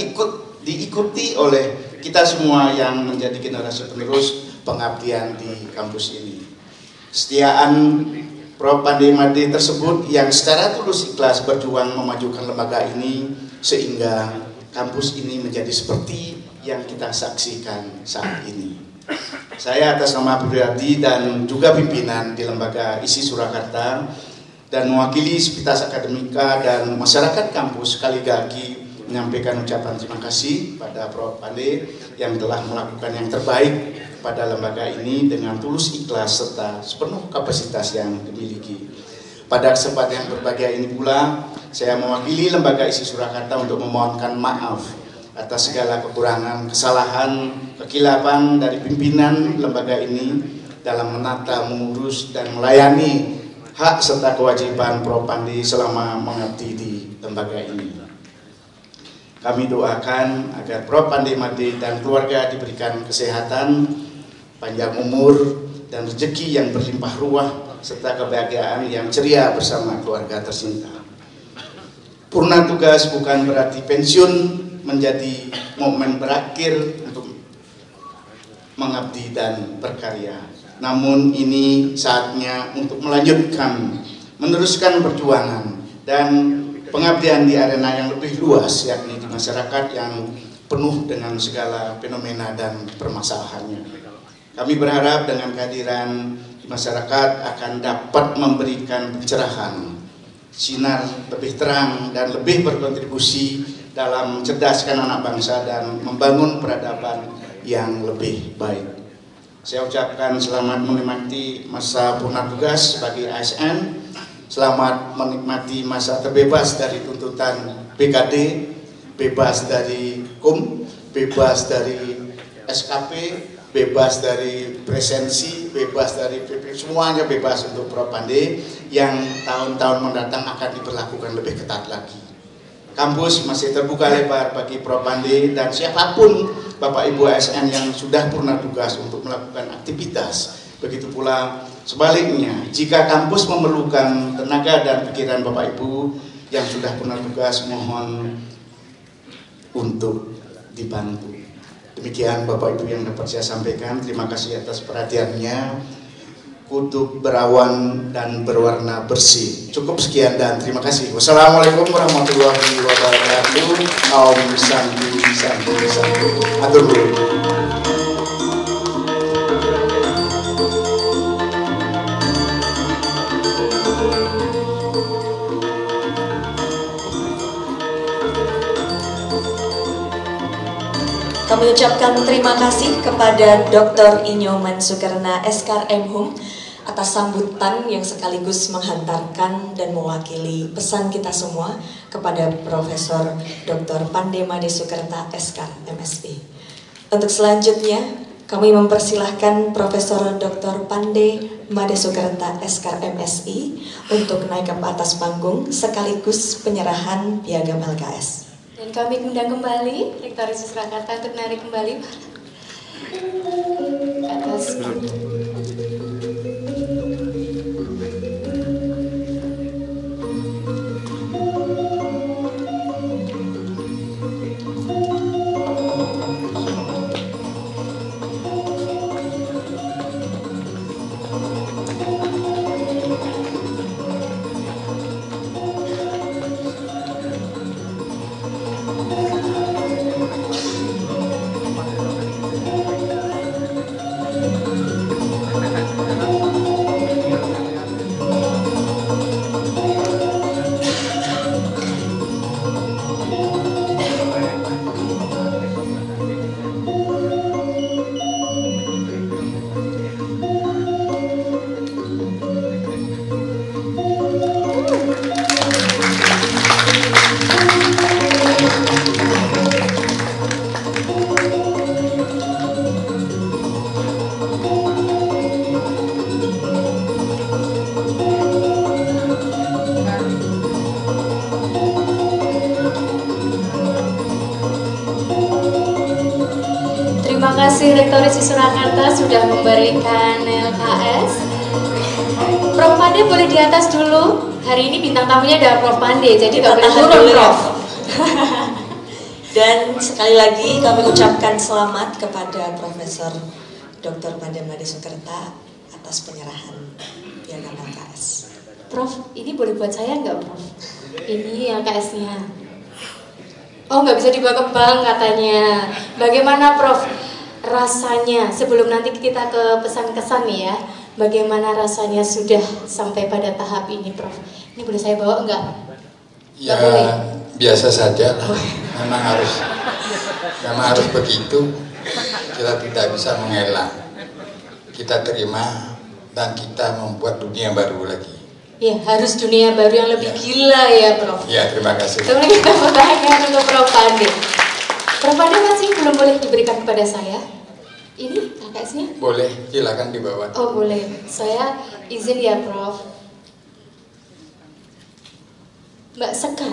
diikuti oleh kita semua yang menjadi generasi penerus pengabdian di kampus ini. Kesetiaan Prof. Pandey Made tersebut yang secara tulus ikhlas berjuang memajukan lembaga ini sehingga kampus ini menjadi seperti yang kita saksikan saat ini. Saya atas nama pribadi dan juga pimpinan di Lembaga ISI Surakarta dan mewakili Sivitas Akademika dan masyarakat kampus sekali lagi menyampaikan ucapan terima kasih pada Prof. Pandey yang telah melakukan yang terbaik pada lembaga ini dengan tulus ikhlas serta sepenuh kapasitas yang dimiliki. Pada kesempatan yang berbahagia ini pula, saya mewakili Lembaga ISI Surakarta untuk memohonkan maaf atas segala kekurangan, kesalahan, kekilapan dari pimpinan lembaga ini dalam menata, mengurus, dan melayani hak serta kewajiban Prof. Pandey selama mengabdi di lembaga ini. Kami doakan agar Prof. Pandey Made dan keluarga diberikan kesehatan, panjang umur, dan rezeki yang berlimpah ruah, serta kebahagiaan yang ceria bersama keluarga tercinta. Purna tugas bukan berarti pensiun menjadi momen berakhir untuk mengabdi dan berkarya. Namun ini saatnya untuk melanjutkan, meneruskan perjuangan dan pengabdian di arena yang lebih luas, yakni di masyarakat yang penuh dengan segala fenomena dan permasalahannya. Kami berharap dengan kehadiran di masyarakat akan dapat memberikan pencerahan, sinar lebih terang dan lebih berkontribusi dalam mencerdaskan anak bangsa dan membangun peradaban yang lebih baik. Saya ucapkan selamat menikmati masa purna tugas sebagai ASN, selamat menikmati masa terbebas dari tuntutan BKD, bebas dari KUM, bebas dari SKP, bebas dari presensi, bebas dari PP, semuanya bebas untuk Prof. Pandey yang tahun-tahun mendatang akan diberlakukan lebih ketat lagi. Kampus masih terbuka lebar bagi Prof. Pandey dan siapapun Bapak Ibu ASN yang sudah purna tugas untuk melakukan aktivitas. Begitu pula sebaliknya, jika kampus memerlukan tenaga dan pikiran Bapak Ibu yang sudah purna tugas, mohon untuk dibantu. Demikian Bapak Ibu yang dapat saya sampaikan. Terima kasih atas perhatiannya. Kutub berawan dan berwarna bersih. Cukup sekian dan terima kasih. Wassalamualaikum warahmatullahi wabarakatuh. Om Santi Santi Santi. Atur dulu. Kami ucapkan terima kasih kepada Dr. Inyoman Sukerna SKM Hum atas sambutan yang sekaligus menghantarkan dan mewakili pesan kita semua kepada Profesor Dr. Pandey Made Soekerto SKM MSI. Untuk selanjutnya, kami mempersilahkan Profesor Dr. Pandey Made Soekerto SKM MSI untuk naik ke atas panggung sekaligus penyerahan piagam LKS. Dan kami undang kembali Rektor ISI Surakarta untuk narik kembali ke atas. Rektoris Surakarta sudah memberikan LKS. Prof Pande boleh di atas dulu. Hari ini bintang tamunya ada Prof Pande, jadi nggak boleh turun, Prof. Dan sekali lagi kami ucapkan selamat kepada Profesor Dr. Pande Made Sukerta atas penyerahan piagam LKS. Prof, ini boleh buat saya nggak, Prof? Ini LKS-nya. Oh, nggak bisa dibawa ke bank katanya. Bagaimana, Prof, rasanya sebelum nanti kita ke pesan-kesan nih ya? Bagaimana rasanya sudah sampai pada tahap ini, Prof? Ini boleh saya bawa nggak? Ya, biasa saja lah. Memang harus begitu. Kita tidak bisa mengelak. Kita terima dan kita membuat dunia baru lagi. Ya, harus dunia baru yang lebih gila ya, Prof. Ya, terima kasih. Kemudian kita bertanya untuk Prof Pande. Prof Pande masih belum boleh diberikan kepada saya. Ini LKS-nya? Boleh, silakan dibawa. Oh, boleh. Saya izin ya, Prof. Mbak Sekar.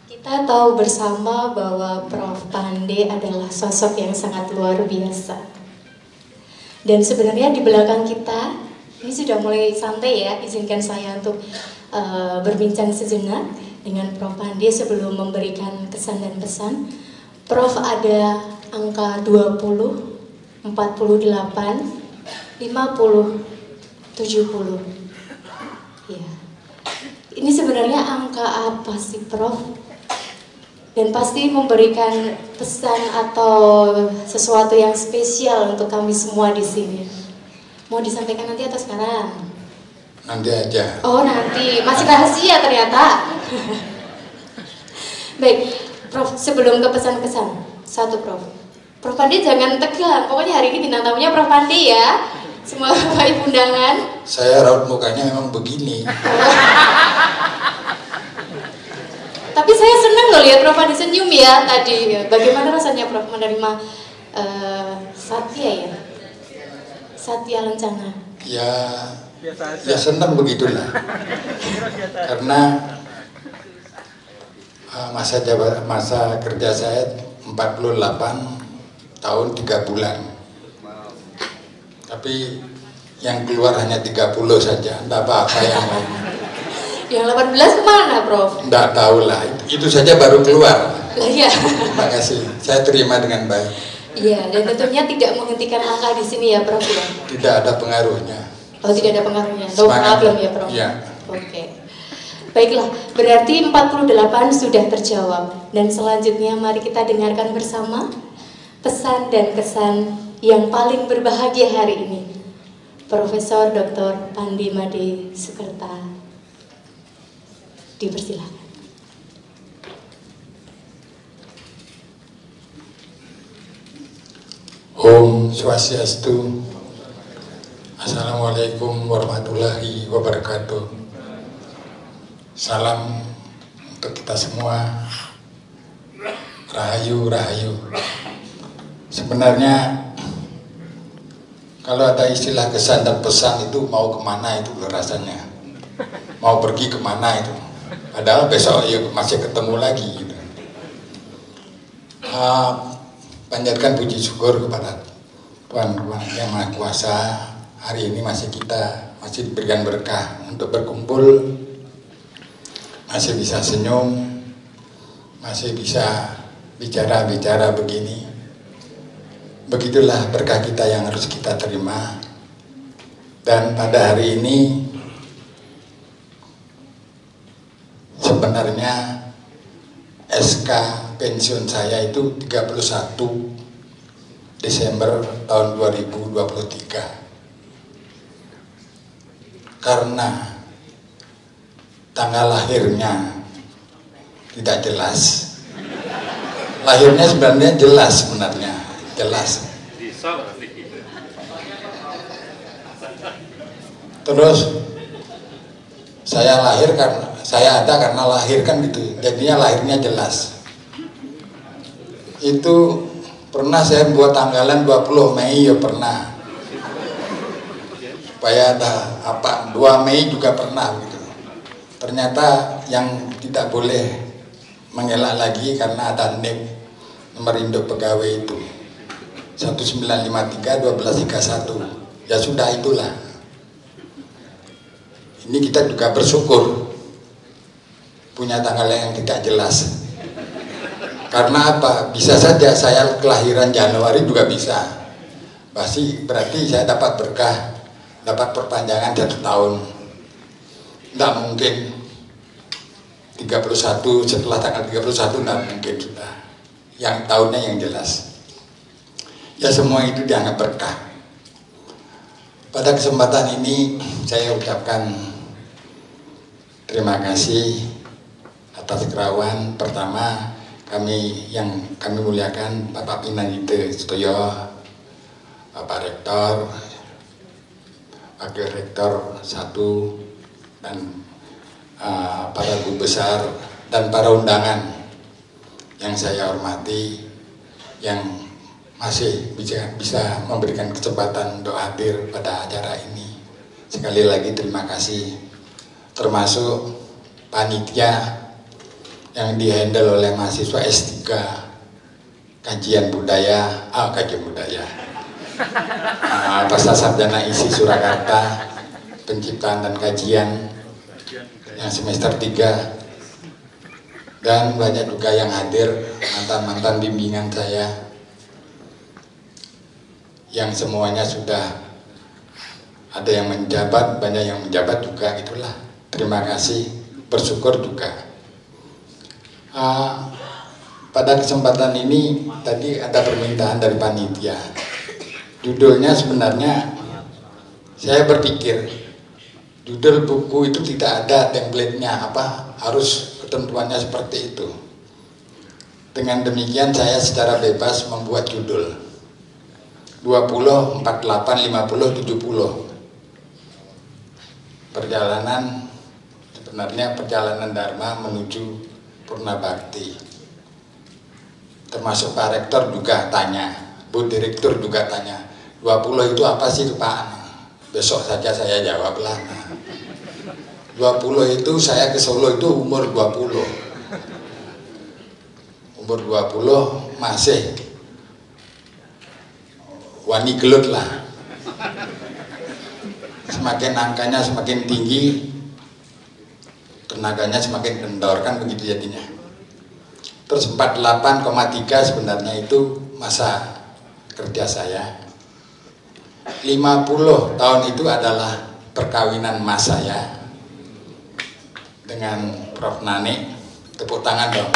Kita tahu bersama bahwa Prof Pande adalah sosok yang sangat luar biasa. Dan sebenarnya di belakang kita, ini sudah mulai santai ya, izinkan saya untuk berbincang sejenak dengan Prof Pande sebelum memberikan kesan dan pesan. Prof ada angka 20, 48, 50, 70. Ya. Ini sebenarnya angka apa sih, Prof? Dan pasti memberikan pesan atau sesuatu yang spesial untuk kami semua di sini. Mau disampaikan nanti atau sekarang? Nanti aja. Oh, nanti. Masih rahasia ternyata. Baik, Prof, sebelum ke pesan-kesan, satu Prof. Prof Pande jangan tegang, pokoknya hari ini bintang tamunya Prof Pande ya. Semua Bapak Ibu undangan. Saya raut mukanya memang begini. Tapi saya senang loh lihat Prof Pande senyum ya tadi. Bagaimana rasanya Prof menerima Satya ya? Satya Lencana. Ya senang begitulah. Karena masa kerja saya 48 tahun 3 bulan. Tapi yang keluar hanya 30 saja, tidak apa-apa yang lain. Yang 18 kemana, Prof? Tidak tahu lah, itu saja baru keluar. Iya. Terima kasih, saya terima dengan baik. Iya, dan tentunya tidak menghentikan angka di sini ya, Prof ya? Tidak ada pengaruhnya. Oh, tidak ada pengaruhnya. No problem ya, Prof? Iya. Oke. Baiklah, berarti 48 sudah terjawab. Dan selanjutnya mari kita dengarkan bersama pesan dan kesan yang paling berbahagia hari ini. Profesor Dr. Pande Made Sukerta. Dipersilakan. Om Swastiastu. Assalamualaikum warahmatullahi wabarakatuh. Salam untuk kita semua. Rahayu, rahayu. Sebenarnya kalau ada istilah kesan dan pesan itu mau kemana itu rasanya. Mau pergi kemana itu. Padahal besok ya masih ketemu lagi gitu. Panjatkan puji syukur kepada Tuhan Yang Maha Kuasa. Hari ini masih diberikan berkah untuk berkumpul, masih bisa senyum, masih bisa bicara-bicara begini. Begitulah berkah kita yang harus kita terima. Dan pada hari ini sebenarnya SK pensiun saya itu 31 Desember tahun 2023. Karena tanggal lahirnya tidak jelas. Lahirnya sebenarnya jelas jelas. Terus saya lahir karena saya ada karena lahir kan gitu. Jadinya lahirnya jelas. Itu pernah saya buat tanggalan 20 Mei ya pernah. Supaya ada apa 2 Mei juga pernah gitu. Ternyata yang tidak boleh mengelak lagi karena ada NIP nomor induk pegawai itu 1953 1231. Ya sudah itulah. Ini kita juga bersyukur punya tanggal yang tidak jelas. Karena apa? Bisa saja saya kelahiran Januari juga bisa. Pasti berarti saya dapat berkah, dapat perpanjangan 1 tahun. Tidak mungkin 31 setelah tanggal 31 tidak mungkin sudah. Yang tahunnya yang jelas. Ya semua itu dianggap berkah. Pada kesempatan ini saya ucapkan terima kasih atas kerawan. Pertama kami muliakan Bapak Pinanite Sutoyo, Bapak Rektor, Wakil Rektor 1, dan para guru besar dan para undangan yang saya hormati, yang masih bisa memberikan kesempatan untuk hadir pada acara ini. Sekali lagi terima kasih, termasuk panitia yang dihandle oleh mahasiswa S3 kajian budaya, Pasca Sarjana Isi Surakarta, penciptaan dan kajian yang semester 3, dan banyak juga yang hadir mantan-mantan bimbingan saya yang semuanya sudah ada yang menjabat, banyak yang menjabat juga, itulah. Terima kasih, bersyukur juga. Pada kesempatan ini tadi ada permintaan dari panitia. Judulnya sebenarnya saya berpikir judul buku itu tidak ada template-nya, harus ketentuannya seperti itu. Dengan demikian saya secara bebas membuat judul 20, 48, 50, 70. Perjalanan, sebenarnya perjalanan Dharma menuju Purna Bakti. Termasuk Pak Rektor juga tanya, Bu Direktur juga tanya, 20 itu apa sih Pak? Besok saja saya jawablah. 20 itu saya ke Solo itu umur 20. Umur 20 masih wani gelut lah. Semakin angkanya semakin tinggi, tenaganya semakin kendor, kan begitu jadinya. Terus 48,3 sebenarnya itu masa kerja saya. 50 tahun itu adalah perkawinan mas saya dengan Prof. Nane. Tepuk tangan dong.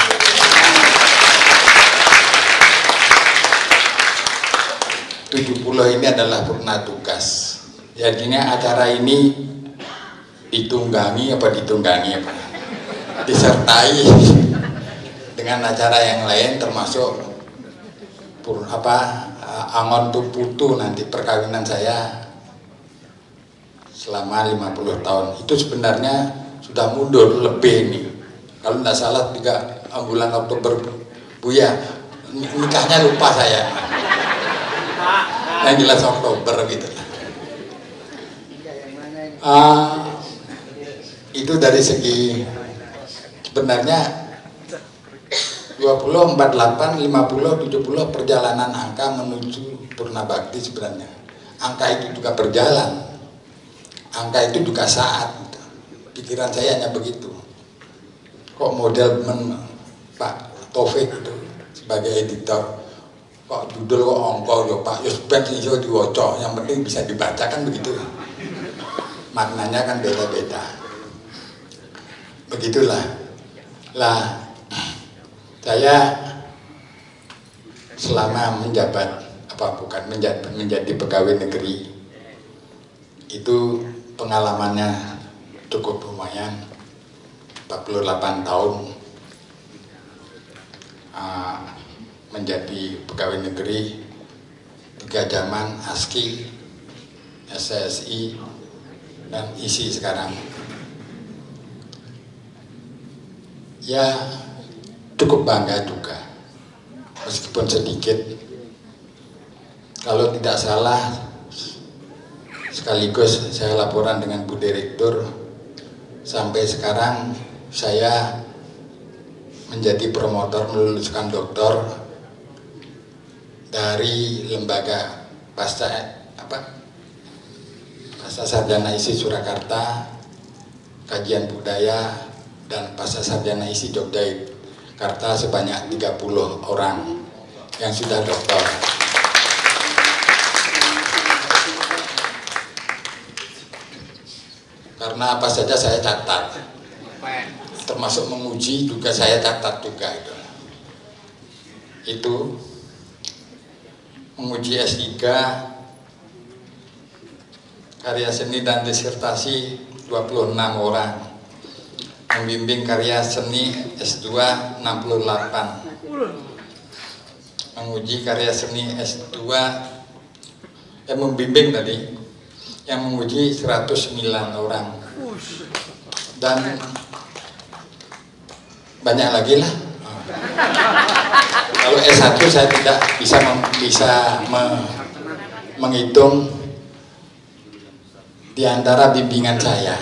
70 ini adalah purna tugas. Jadinya acara ini disertai dengan acara yang lain, termasuk angon putu nanti perkawinan saya selama 50 tahun. Itu sebenarnya sudah mundur lebih nih. Kalau tidak salah 3 bulan Oktober Buya nikahnya lupa saya. Yang jelas Oktober gitu. Itu dari segi sebenarnya 20, 48, 50, 70 perjalanan angka menuju Purna Bakti sebenarnya. Angka itu juga berjalan. Angka itu juga saat. Pikiran saya hanya begitu. Kok model Pak Taufik itu sebagai editor, kok judul kok ongko yo Pak, yo ben iso diwaca, yang penting bisa dibaca, kan begitu. Maknanya kan beda-beda. Begitulah. Lah, saya selama menjabat menjadi pegawai negeri itu pengalamannya cukup lumayan, 48 tahun menjadi pegawai negeri, 3 zaman ASKI, SSI, dan ISI sekarang. Ya cukup bangga juga, meskipun sedikit. Kalau tidak salah, sekaligus saya laporan dengan Bu Direktur, sampai sekarang saya menjadi promotor meluluskan doktor dari lembaga pasca sarjana ISI Surakarta, kajian budaya, dan pasca sarjana ISI Yogyakarta sebanyak 30 orang yang sudah doktor. Karena apa saja saya catat, termasuk menguji juga saya catat juga itu menguji S3, karya seni dan disertasi 26 orang, membimbing karya seni S2 68, menguji karya seni S2 membimbing tadi yang menguji 109 orang, dan banyak lagi lah. Kalau S1 saya tidak bisa menghitung di antara bimbingan saya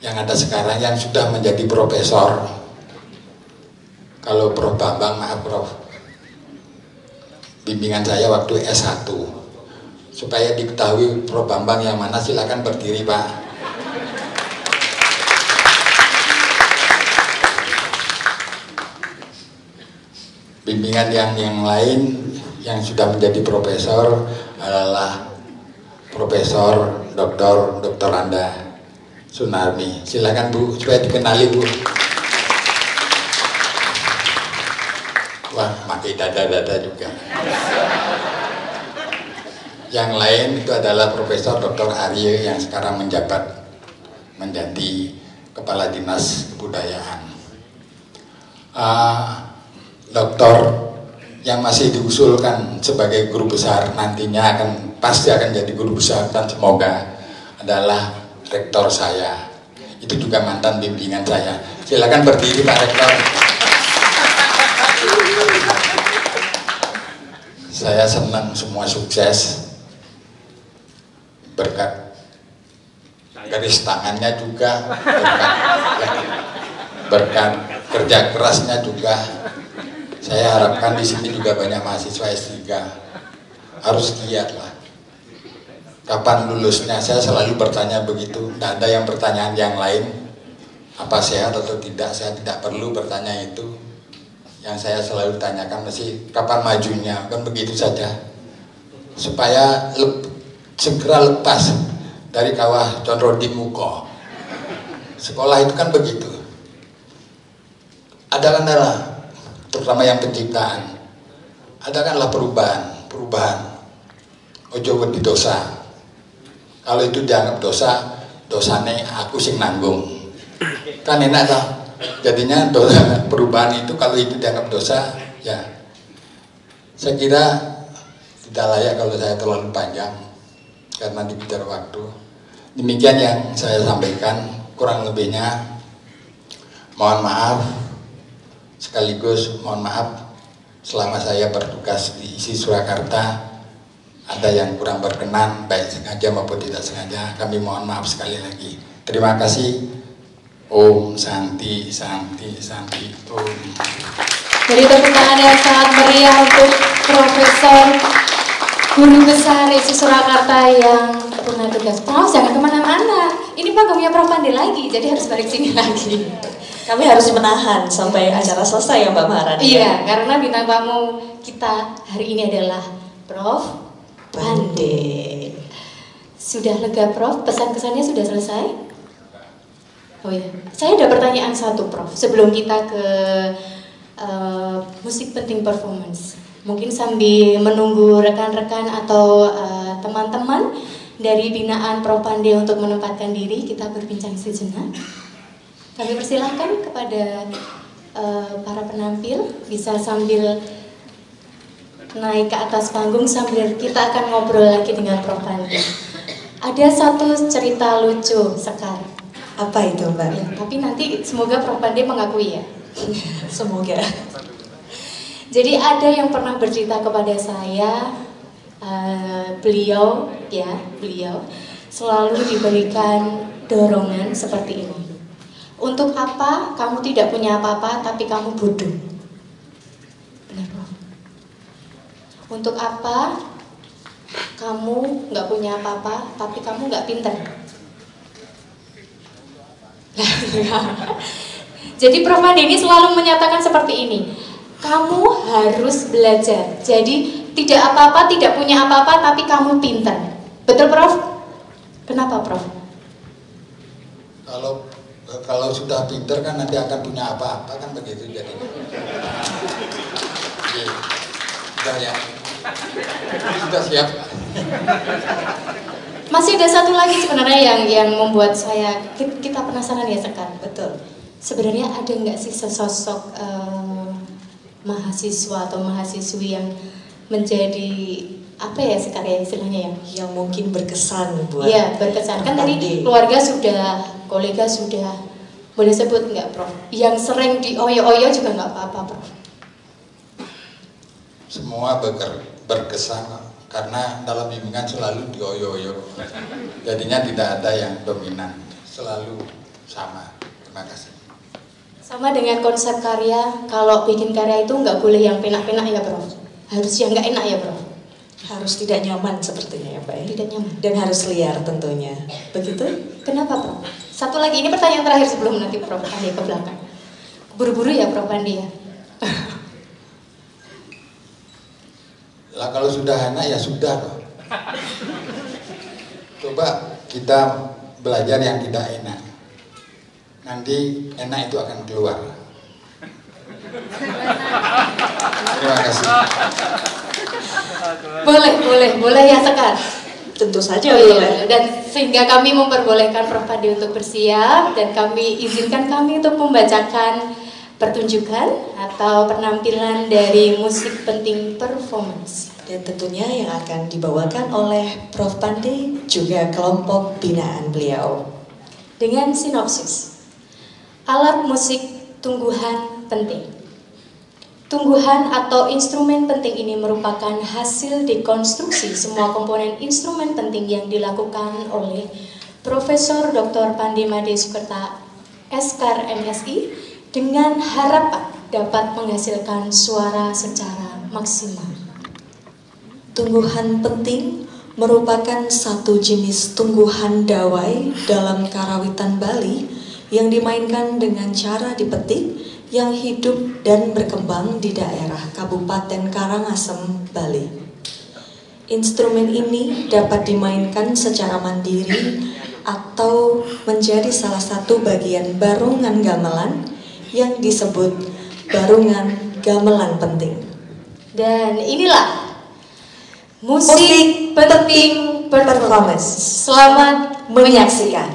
yang ada sekarang yang sudah menjadi profesor. Kalau Prof Bambang, maaf Prof, bimbingan saya waktu S1. Supaya diketahui Prof Bambang yang mana, silakan berdiri Pak. Bimbingan yang lain yang sudah menjadi profesor adalah Profesor Dr. Anda Sunarmi. Silakan Bu, supaya dikenali Bu. Wah, pakai dada-dada juga. Yang lain itu adalah Profesor Dr. Arye yang sekarang menjabat menjadi Kepala Dinas Kebudayaan. Doktor yang masih diusulkan sebagai guru besar nantinya pasti akan jadi guru besar, dan semoga adalah rektor saya. Itu juga mantan bimbingan saya. Silakan berdiri Pak Rektor. Saya senang semua sukses. Berkat garis tangannya juga, berkat kerja kerasnya juga. Saya harapkan di sini juga banyak mahasiswa S3. Harus giat lah. Kapan lulusnya? Saya selalu bertanya begitu. Tidak ada yang pertanyaan yang lain. Apa sehat atau tidak? Saya tidak perlu bertanya itu. Yang saya selalu tanyakan masih kapan majunya, kan begitu saja. Supaya segera lepas dari kawah Condro Dimuko. Sekolah itu kan begitu. Adalah terutama yang penciptaan. Adakanlah perubahan. Ojo wedi dosa. Kalau itu dianggap dosa, dosane aku sing nanggung. Kan enak lah. Jadinya perubahan itu kalau itu dianggap dosa, ya saya kira tidak layak kalau saya terlalu panjang karena dikejar waktu. Demikian yang saya sampaikan, kurang lebihnya mohon maaf, sekaligus mohon maaf selama saya bertugas di ISI Surakarta ada yang kurang berkenan, baik sengaja maupun tidak sengaja. Kami mohon maaf sekali lagi. Terima kasih. Om Santi, Santi, Santi, Om. Jadi tepuk tangan yang sangat meriah untuk Profesor Guru Besar ISI Surakarta yang pernah tugas. Prof, jangan kemana-mana. Ini panggungnya Prof Pandi lagi, jadi harus balik sini lagi. Kami harus menahan sampai acara selesai ya Mbak Maharani. Iya, karena bintang tamu kita hari ini adalah Prof Pandi. Sudah lega Prof? Pesan-kesannya sudah selesai? Oh iya, saya ada pertanyaan satu Prof. Sebelum kita ke musik penting performance, mungkin sambil menunggu rekan-rekan atau teman-teman dari binaan Prof Pandi untuk menempatkan diri, kita berbincang sejenak. Kami persilahkan kepada para penampil bisa sambil naik ke atas panggung sambil kita akan ngobrol lagi dengan Prof Pandi. Ada satu cerita lucu Sekar. Apa itu Mbak? Ya, tapi nanti semoga Prof Pandi mengakui ya. Semoga. Jadi ada yang pernah bercerita kepada saya, beliau selalu diberikan dorongan seperti ini. Untuk apa kamu tidak punya apa-apa tapi kamu bodoh? Benar Prof? Untuk apa kamu nggak punya apa-apa, tapi kamu nggak pinter? Jadi Prof. Andi ini selalu menyatakan seperti ini. Kamu harus belajar. Jadi tidak apa-apa, tidak punya apa-apa, tapi kamu pinter. Betul, Prof? Kenapa, Prof? Kalau sudah pinter kan nanti akan punya apa-apa, kan begitu jadi. Sudah ya. Sudah siap. Masih ada satu lagi sebenarnya yang membuat kita penasaran ya Sekar. Betul. Sebenarnya ada nggak sih sesosok mahasiswa atau mahasiswi yang menjadi apa ya Sekar ya istilahnya ya? Yang mungkin berkesan buat. Iya berkesan. Kan tadi keluarga sudah, kolega sudah, boleh sebut nggak Prof? Yang sering dioyo-oyo juga nggak apa-apa Prof? Semua berkesan. Karena dalam bimbingan selalu dioyo-oyo, jadinya tidak ada yang dominan, selalu sama. Terima kasih. Sama dengan konsep karya, kalau bikin karya itu nggak boleh yang penak-penak ya Prof? Harus yang nggak enak ya Prof? Harus tidak nyaman sepertinya ya Pak ya? Tidak nyaman. Dan harus liar tentunya, begitu? Kenapa Prof? Satu lagi, ini pertanyaan terakhir sebelum nanti Prof Andi ke belakang. Buru-buru ya Prof Andi ya? Lah kalau sudah enak ya sudah loh. Coba kita belajar yang tidak enak. Nanti enak itu akan keluar. Terima kasih. Boleh ya Sekar? Tentu saja boleh. Dan sehingga kami memperbolehkan Prof Andi untuk bersiap dan kami izinkan kami untuk membacakan pertunjukan atau penampilan dari musik penting performance. Dan tentunya yang akan dibawakan oleh Prof Pandi juga kelompok binaan beliau. Dengan sinopsis, alat musik tungguhan penting. Tungguhan atau instrumen penting ini merupakan hasil dekonstruksi semua komponen instrumen penting yang dilakukan oleh Profesor Dr. Pandi Made Sukerta, Eskar MSI, dengan harapan dapat menghasilkan suara secara maksimal. Tungguhan penting merupakan satu jenis tungguhan dawai dalam karawitan Bali yang dimainkan dengan cara dipetik yang hidup dan berkembang di daerah Kabupaten Karangasem, Bali. Instrumen ini dapat dimainkan secara mandiri atau menjadi salah satu bagian barungan gamelan yang disebut barungan gamelan penting. Dan inilah musik penting performance. Selamat menyaksikan.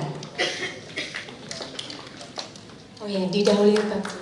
Oh ya, didahului Pak.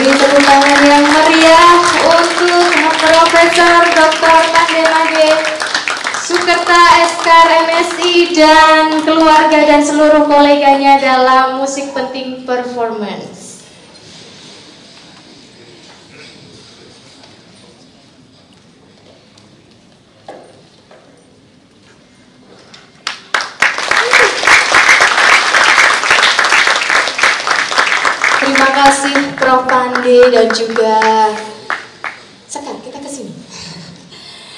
Beri tepuk tangan yang meriah untuk Profesor Dr. Pandey Made Sukerta Eskar MSI dan keluarga dan seluruh koleganya dalam Musik Penting Performance. Terima kasih Prof. Pandey dan juga Sekar, kita ke sini.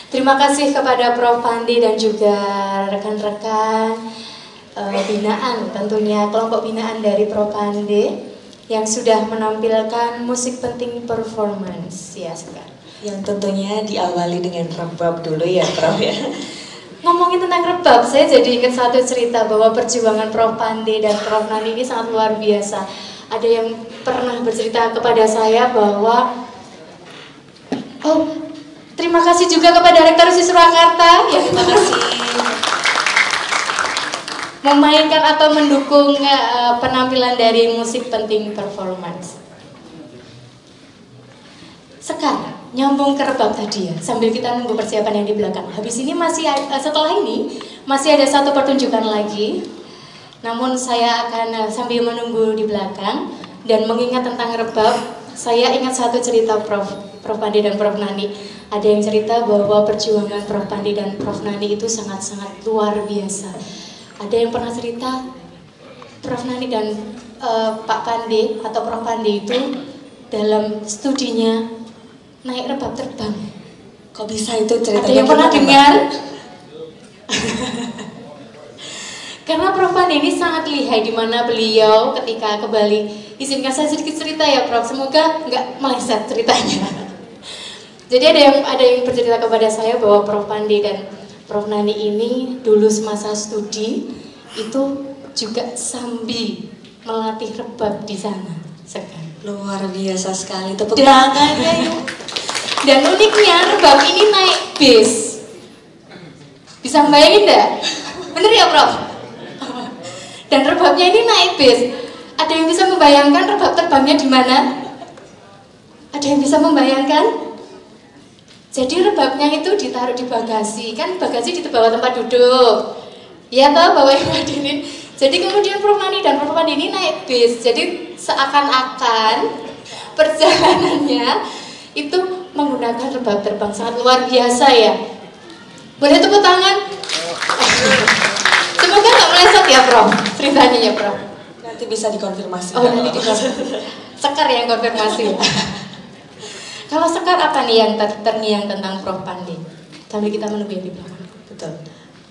Terima kasih kepada Prof. Pandey dan juga rekan-rekan binaan, tentunya kelompok binaan dari Prof. Pandey yang sudah menampilkan Musik Penting Performance, ya Sekar. Yang tentunya diawali dengan rebab dulu ya Prof ya. Ngomongin tentang rebab, saya jadi ingat satu cerita bahwa perjuangan Prof. Pandey dan Prof. Nani ini sangat luar biasa. Ada yang pernah bercerita kepada saya bahwa terima kasih juga kepada Rektor USI Surakarta ya, terima kasih memainkan atau mendukung penampilan dari Musik Penting Performance. Sekarang nyambung ke rebab tadi ya, sambil kita nunggu persiapan yang di belakang. Habis ini setelah ini masih ada satu pertunjukan lagi. Namun saya akan sambil menunggu di belakang dan mengingat tentang rebab, saya ingat satu cerita Prof. Pandey dan Prof. Nani. Ada yang cerita bahwa perjuangan Prof. Pandey dan Prof. Nani itu sangat-sangat luar biasa. Ada yang pernah cerita Prof. Nani dan Pak Pandey atau Prof. Pandey itu dalam studinya naik rebab terbang. Kok bisa itu ceritanya? Ada yang pernah dengar? Karena Prof. Pandey ini sangat lihai di mana beliau ketika ke Bali. Izinkan saya sedikit cerita ya Prof, semoga nggak meleset ceritanya. Jadi ada yang bercerita kepada saya bahwa Prof. Pandey dan Prof. Nani ini dulu semasa studi itu juga sambil melatih rebab di sana. Luar biasa sekali, tepuk tangannya. Dan uniknya rebab ini naik bis. Bisa bayangin enggak? Bener ya Prof? Dan rebabnya ini naik bis. Ada yang bisa membayangkan rebab terbangnya di mana? Ada yang bisa membayangkan? Jadi rebabnya itu ditaruh di bagasi, kan bagasi di bawah tempat duduk. Ya toh, Bapak Ibu hadirin. Jadi kemudian Prof. Nani dan Prof. Pandey ini naik bis. Jadi seakan-akan perjalanannya itu menggunakan rebab terbang, sangat luar biasa ya. Boleh tepuk tangan? Semoga nggak meleset ya Prof, ceritanya ya Prof. Nanti bisa dikonfirmasi. Oh nanti dikonfirmasi. Sekar yang konfirmasi. Kalau Sekar apa nih yang terngiang tentang Prof. Pandey? Sambil kita menunggu yang di belakang. Betul.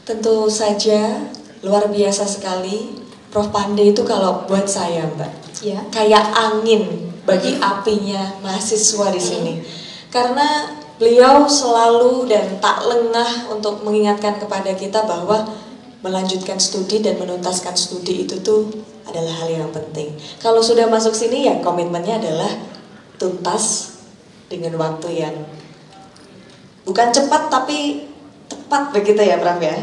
Tentu saja luar biasa sekali. Prof. Pandey itu kalau buat saya Mbak, ya, kayak angin bagi apinya mahasiswa di sini. Karena beliau selalu dan tak lengah untuk mengingatkan kepada kita bahwa melanjutkan studi dan menuntaskan studi itu tuh adalah hal yang penting. Kalau sudah masuk sini ya komitmennya adalah tuntas dengan waktu yang bukan cepat tapi tepat begitu ya Prof ya.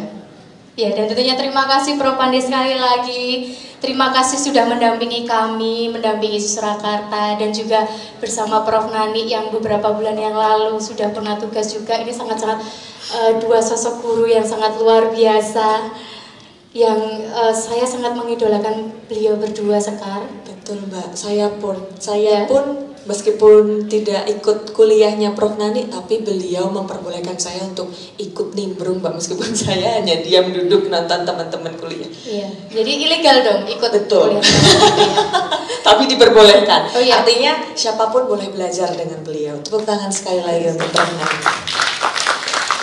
Ya, dan tentunya terima kasih Prof. Pandey sekali lagi. Terima kasih sudah mendampingi kami, mendampingi Surakarta, dan juga bersama Prof. Nani yang beberapa bulan yang lalu sudah pernah tugas juga. Ini sangat-sangat dua sosok guru yang sangat luar biasa, yang saya sangat mengidolakan beliau berdua Sekar. Betul Mbak, saya pun meskipun tidak ikut kuliahnya Prof. Nani, tapi beliau memperbolehkan saya untuk ikut nimbrung Mbak, meskipun saya hanya diam duduk nonton teman-teman kuliah. Iya, jadi ilegal dong ikut. Betul. Kuliah. Tapi diperbolehkan. Oh, iya. Artinya siapapun boleh belajar dengan beliau. Tepuk tangan sekali lagi untuk Prof. Nani.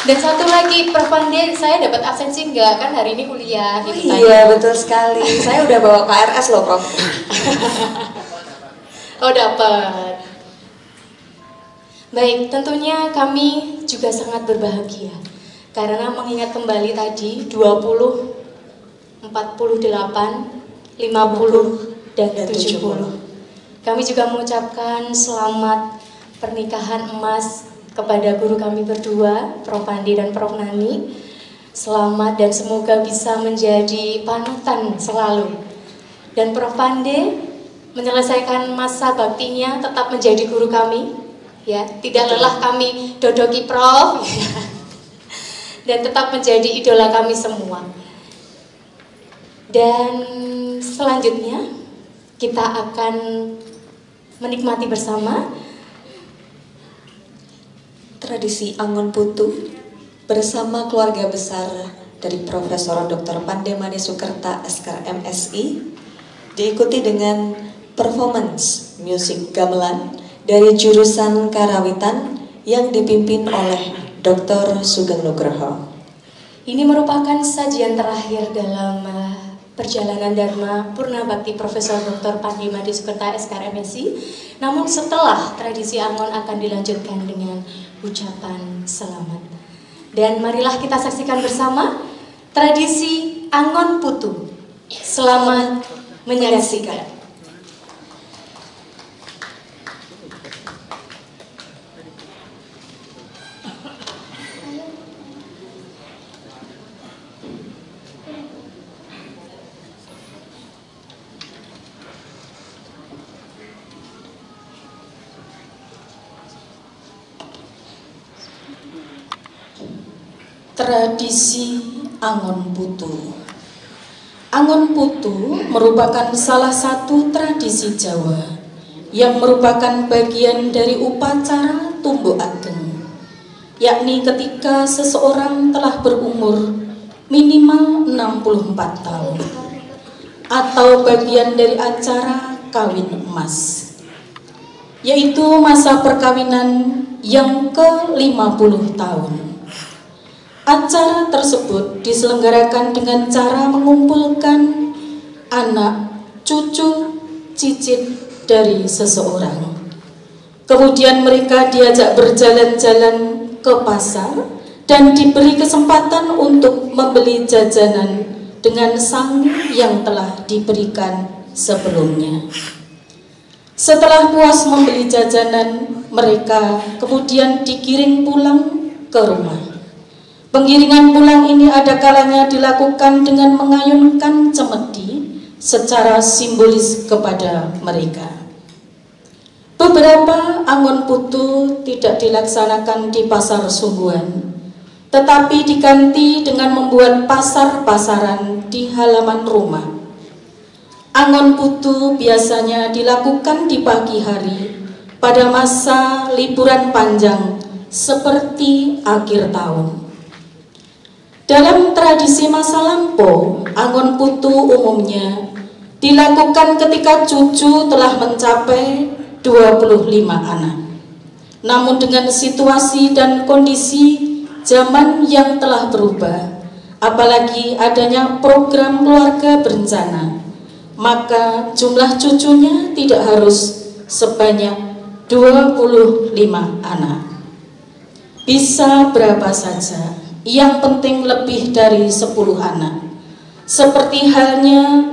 Dan satu lagi Prof. Pandey, saya dapat absensi enggak? Kan hari ini kuliah. Oh, iya, betul sekali. Saya udah bawa KRS loh Prof. Oh dapat. Baik, tentunya kami juga sangat berbahagia karena mengingat kembali tadi 20, 48, 50, dan 70. Kami juga mengucapkan selamat pernikahan emas kepada guru kami berdua, Prof. Pandey dan Prof. Nani. Selamat dan semoga bisa menjadi panutan selalu. Dan Prof. Pandey menyelesaikan masa baktinya, tetap menjadi guru kami, ya, tidak lelah kami dodoki Prof, ya, dan tetap menjadi idola kami semua. Dan selanjutnya kita akan menikmati bersama tradisi Angon Putu bersama keluarga besar dari Profesor Dr. Pandey Made Sukerta SK MSI, diikuti dengan performance musik gamelan dari jurusan Karawitan yang dipimpin oleh Dr. Sugeng Nugroho. Ini merupakan sajian terakhir dalam perjalanan Dharma Purna Bakti Profesor Dr. Pandey Made Sukerta SK MSI. Namun setelah tradisi Angon akan dilanjutkan dengan ucapan selamat. Dan marilah kita saksikan bersama tradisi Angon Putu. Selamat menyaksikan. Tradisi Angon Putu. Angon Putu merupakan salah satu tradisi Jawa yang merupakan bagian dari upacara Tumbuk Ageng, yakni ketika seseorang telah berumur minimal 64 tahun atau bagian dari acara kawin emas, yaitu masa perkawinan yang ke-50 tahun. Acara tersebut diselenggarakan dengan cara mengumpulkan anak, cucu, cicit dari seseorang. Kemudian mereka diajak berjalan-jalan ke pasar dan diberi kesempatan untuk membeli jajanan dengan sang yang telah diberikan sebelumnya. Setelah puas membeli jajanan, mereka kemudian digiring pulang ke rumah. Penggiringan pulang ini ada kalanya dilakukan dengan mengayunkan cemeti secara simbolis kepada mereka. Beberapa Angon Putu tidak dilaksanakan di pasar sungguhan, tetapi diganti dengan membuat pasar-pasaran di halaman rumah. Angon Putu biasanya dilakukan di pagi hari pada masa liburan panjang seperti akhir tahun. Dalam tradisi masa lampau, Angon Putu umumnya dilakukan ketika cucu telah mencapai 25 anak. Namun dengan situasi dan kondisi zaman yang telah berubah, apalagi adanya program keluarga berencana, maka jumlah cucunya tidak harus sebanyak 25 anak. Bisa berapa saja, yang penting lebih dari 10 anak. Seperti halnya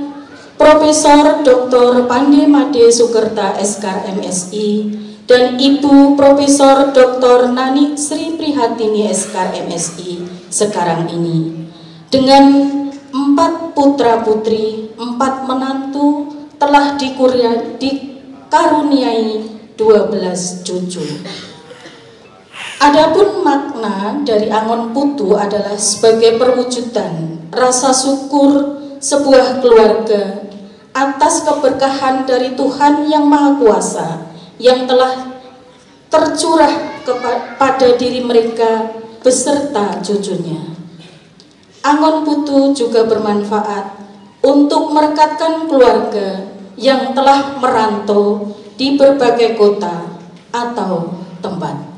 Profesor Dr. Pandey Made Sukerta SK MSI dan Ibu Profesor Dr. Nani Sri Prihatini SK MSI sekarang ini. Dengan 4 putra putri, 4 menantu, telah dikaruniai 12 cucu. Adapun makna dari Angon Putu adalah sebagai perwujudan rasa syukur sebuah keluarga atas keberkahan dari Tuhan Yang Maha Kuasa yang telah tercurah kepada diri mereka beserta cucunya. Angon Putu juga bermanfaat untuk merekatkan keluarga yang telah merantau di berbagai kota atau tempat.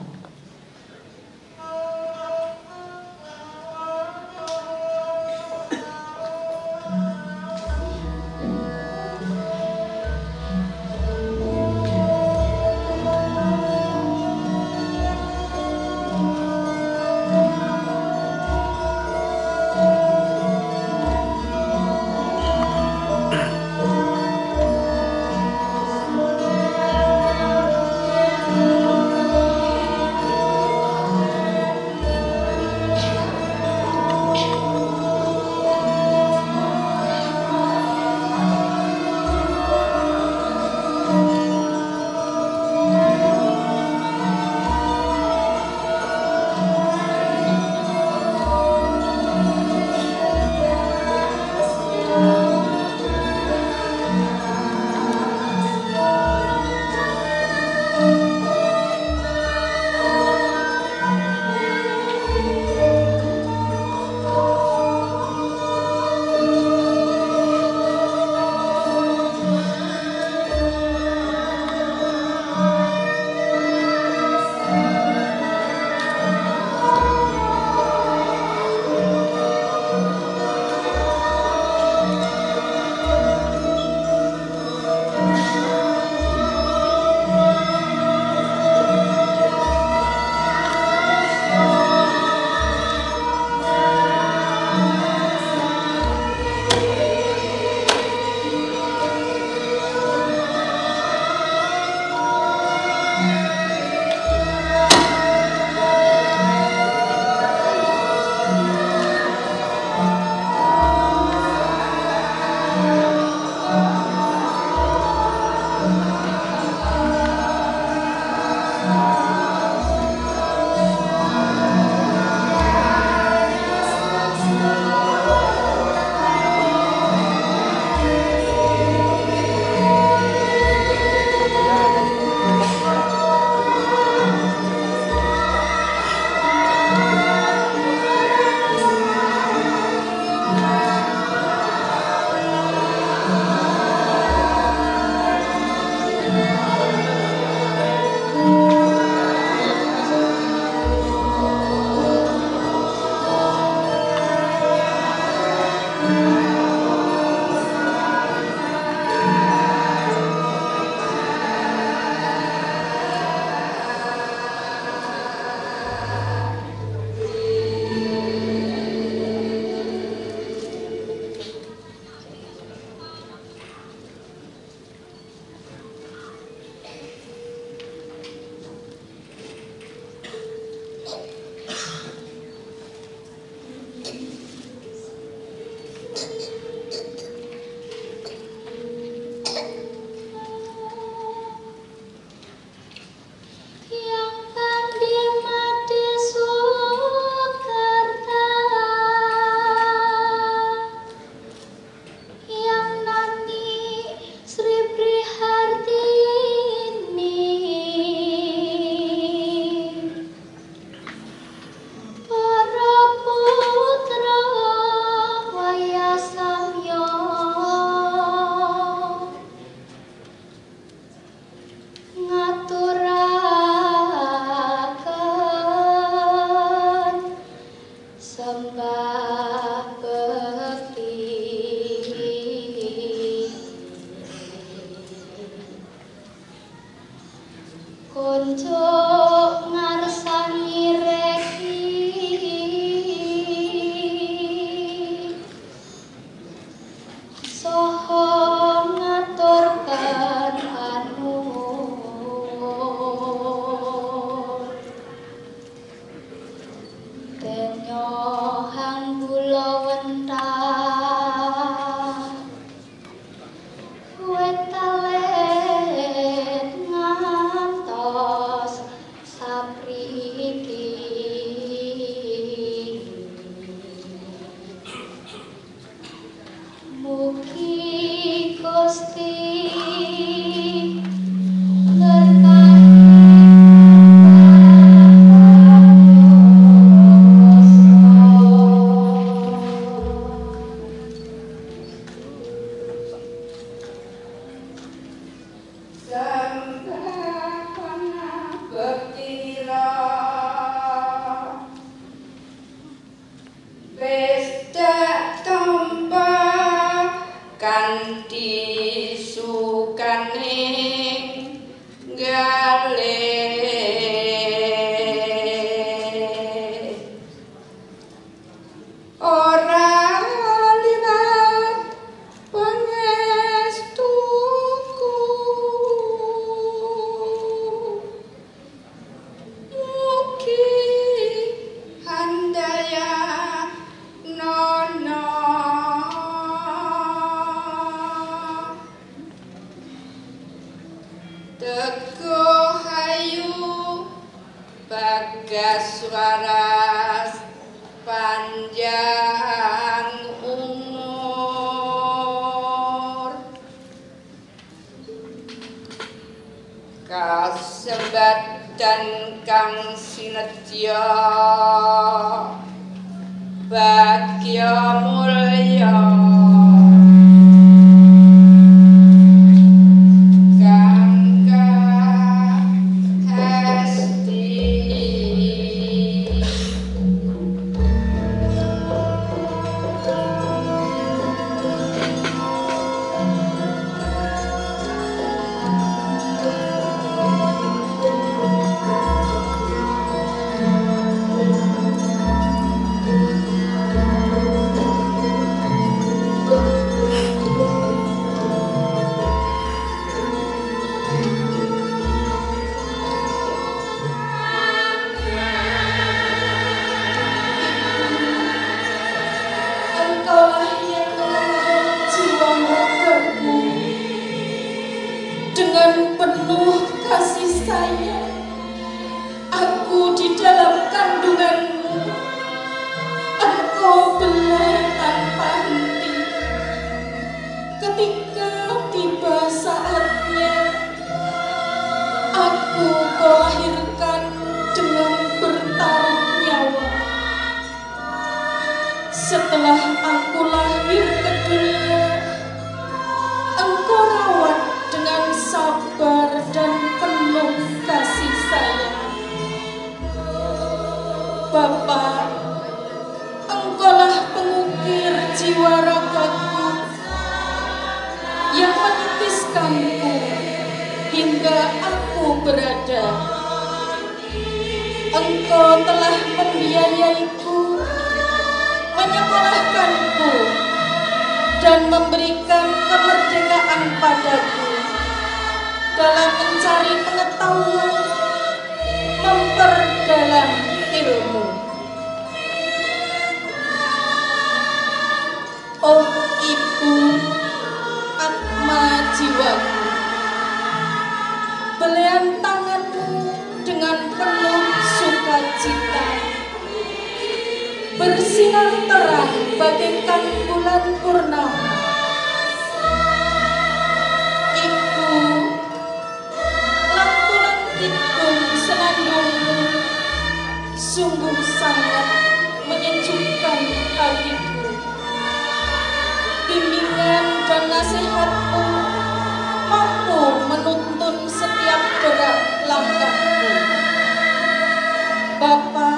Bapa,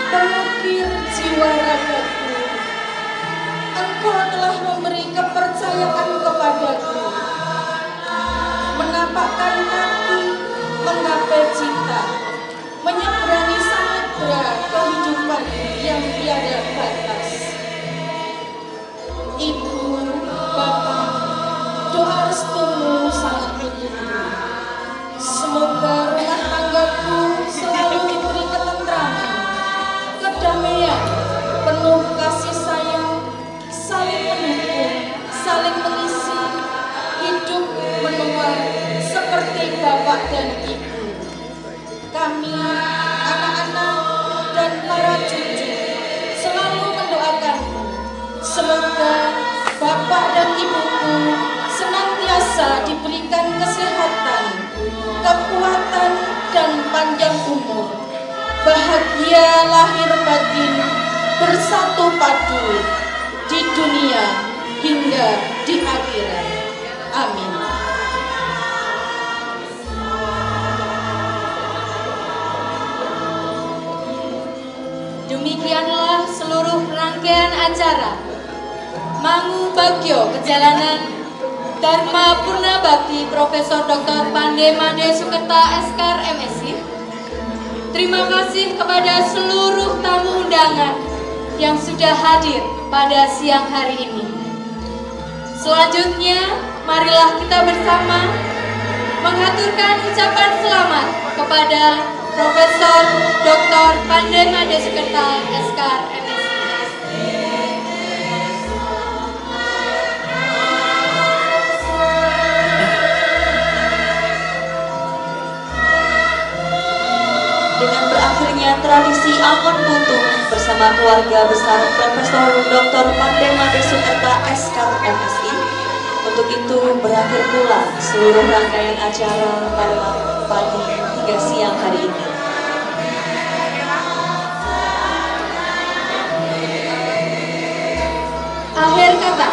pengukir jiwa ragaku, Semoga rumah tanggaku selalu diberi ketentraman, kedamaian, penuh kasih sayang, saling mendukung, saling mengisi, hidup menua seperti bapak dan ibu. Kami, anak-anak dan para cucu, selalu mendoakanmu. Semoga bapak dan ibuku senantiasa diberikan kesehatan, kekuatan, dan panjang umur, bahagia lahir batin, bersatu padu di dunia hingga di akhirat. Amin. Demikianlah seluruh rangkaian acara Mangu Bagyo Perjalanan Dharma Purna Bakti Profesor Dr. Pandey Made Sukerta Eskar MSc. Terima kasih kepada seluruh tamu undangan yang sudah hadir pada siang hari ini. Selanjutnya, marilah kita bersama mengaturkan ucapan selamat kepada Profesor Dr. Pandey Made Sukerta Eskar MSc. Dengan berakhirnya tradisi Alkon Putu bersama keluarga besar Profesor Dr. Pandey Made Sukerta Eskar MSc, untuk itu berakhir pula seluruh rangkaian acara pada pagi hingga siang hari ini. Akhir kata,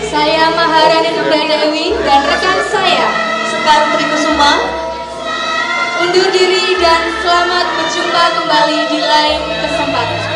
saya Maharani Nurda Dewi dan rekan saya Sekar Trikusuma undur diri dan selamat berjumpa kembali di lain kesempatan.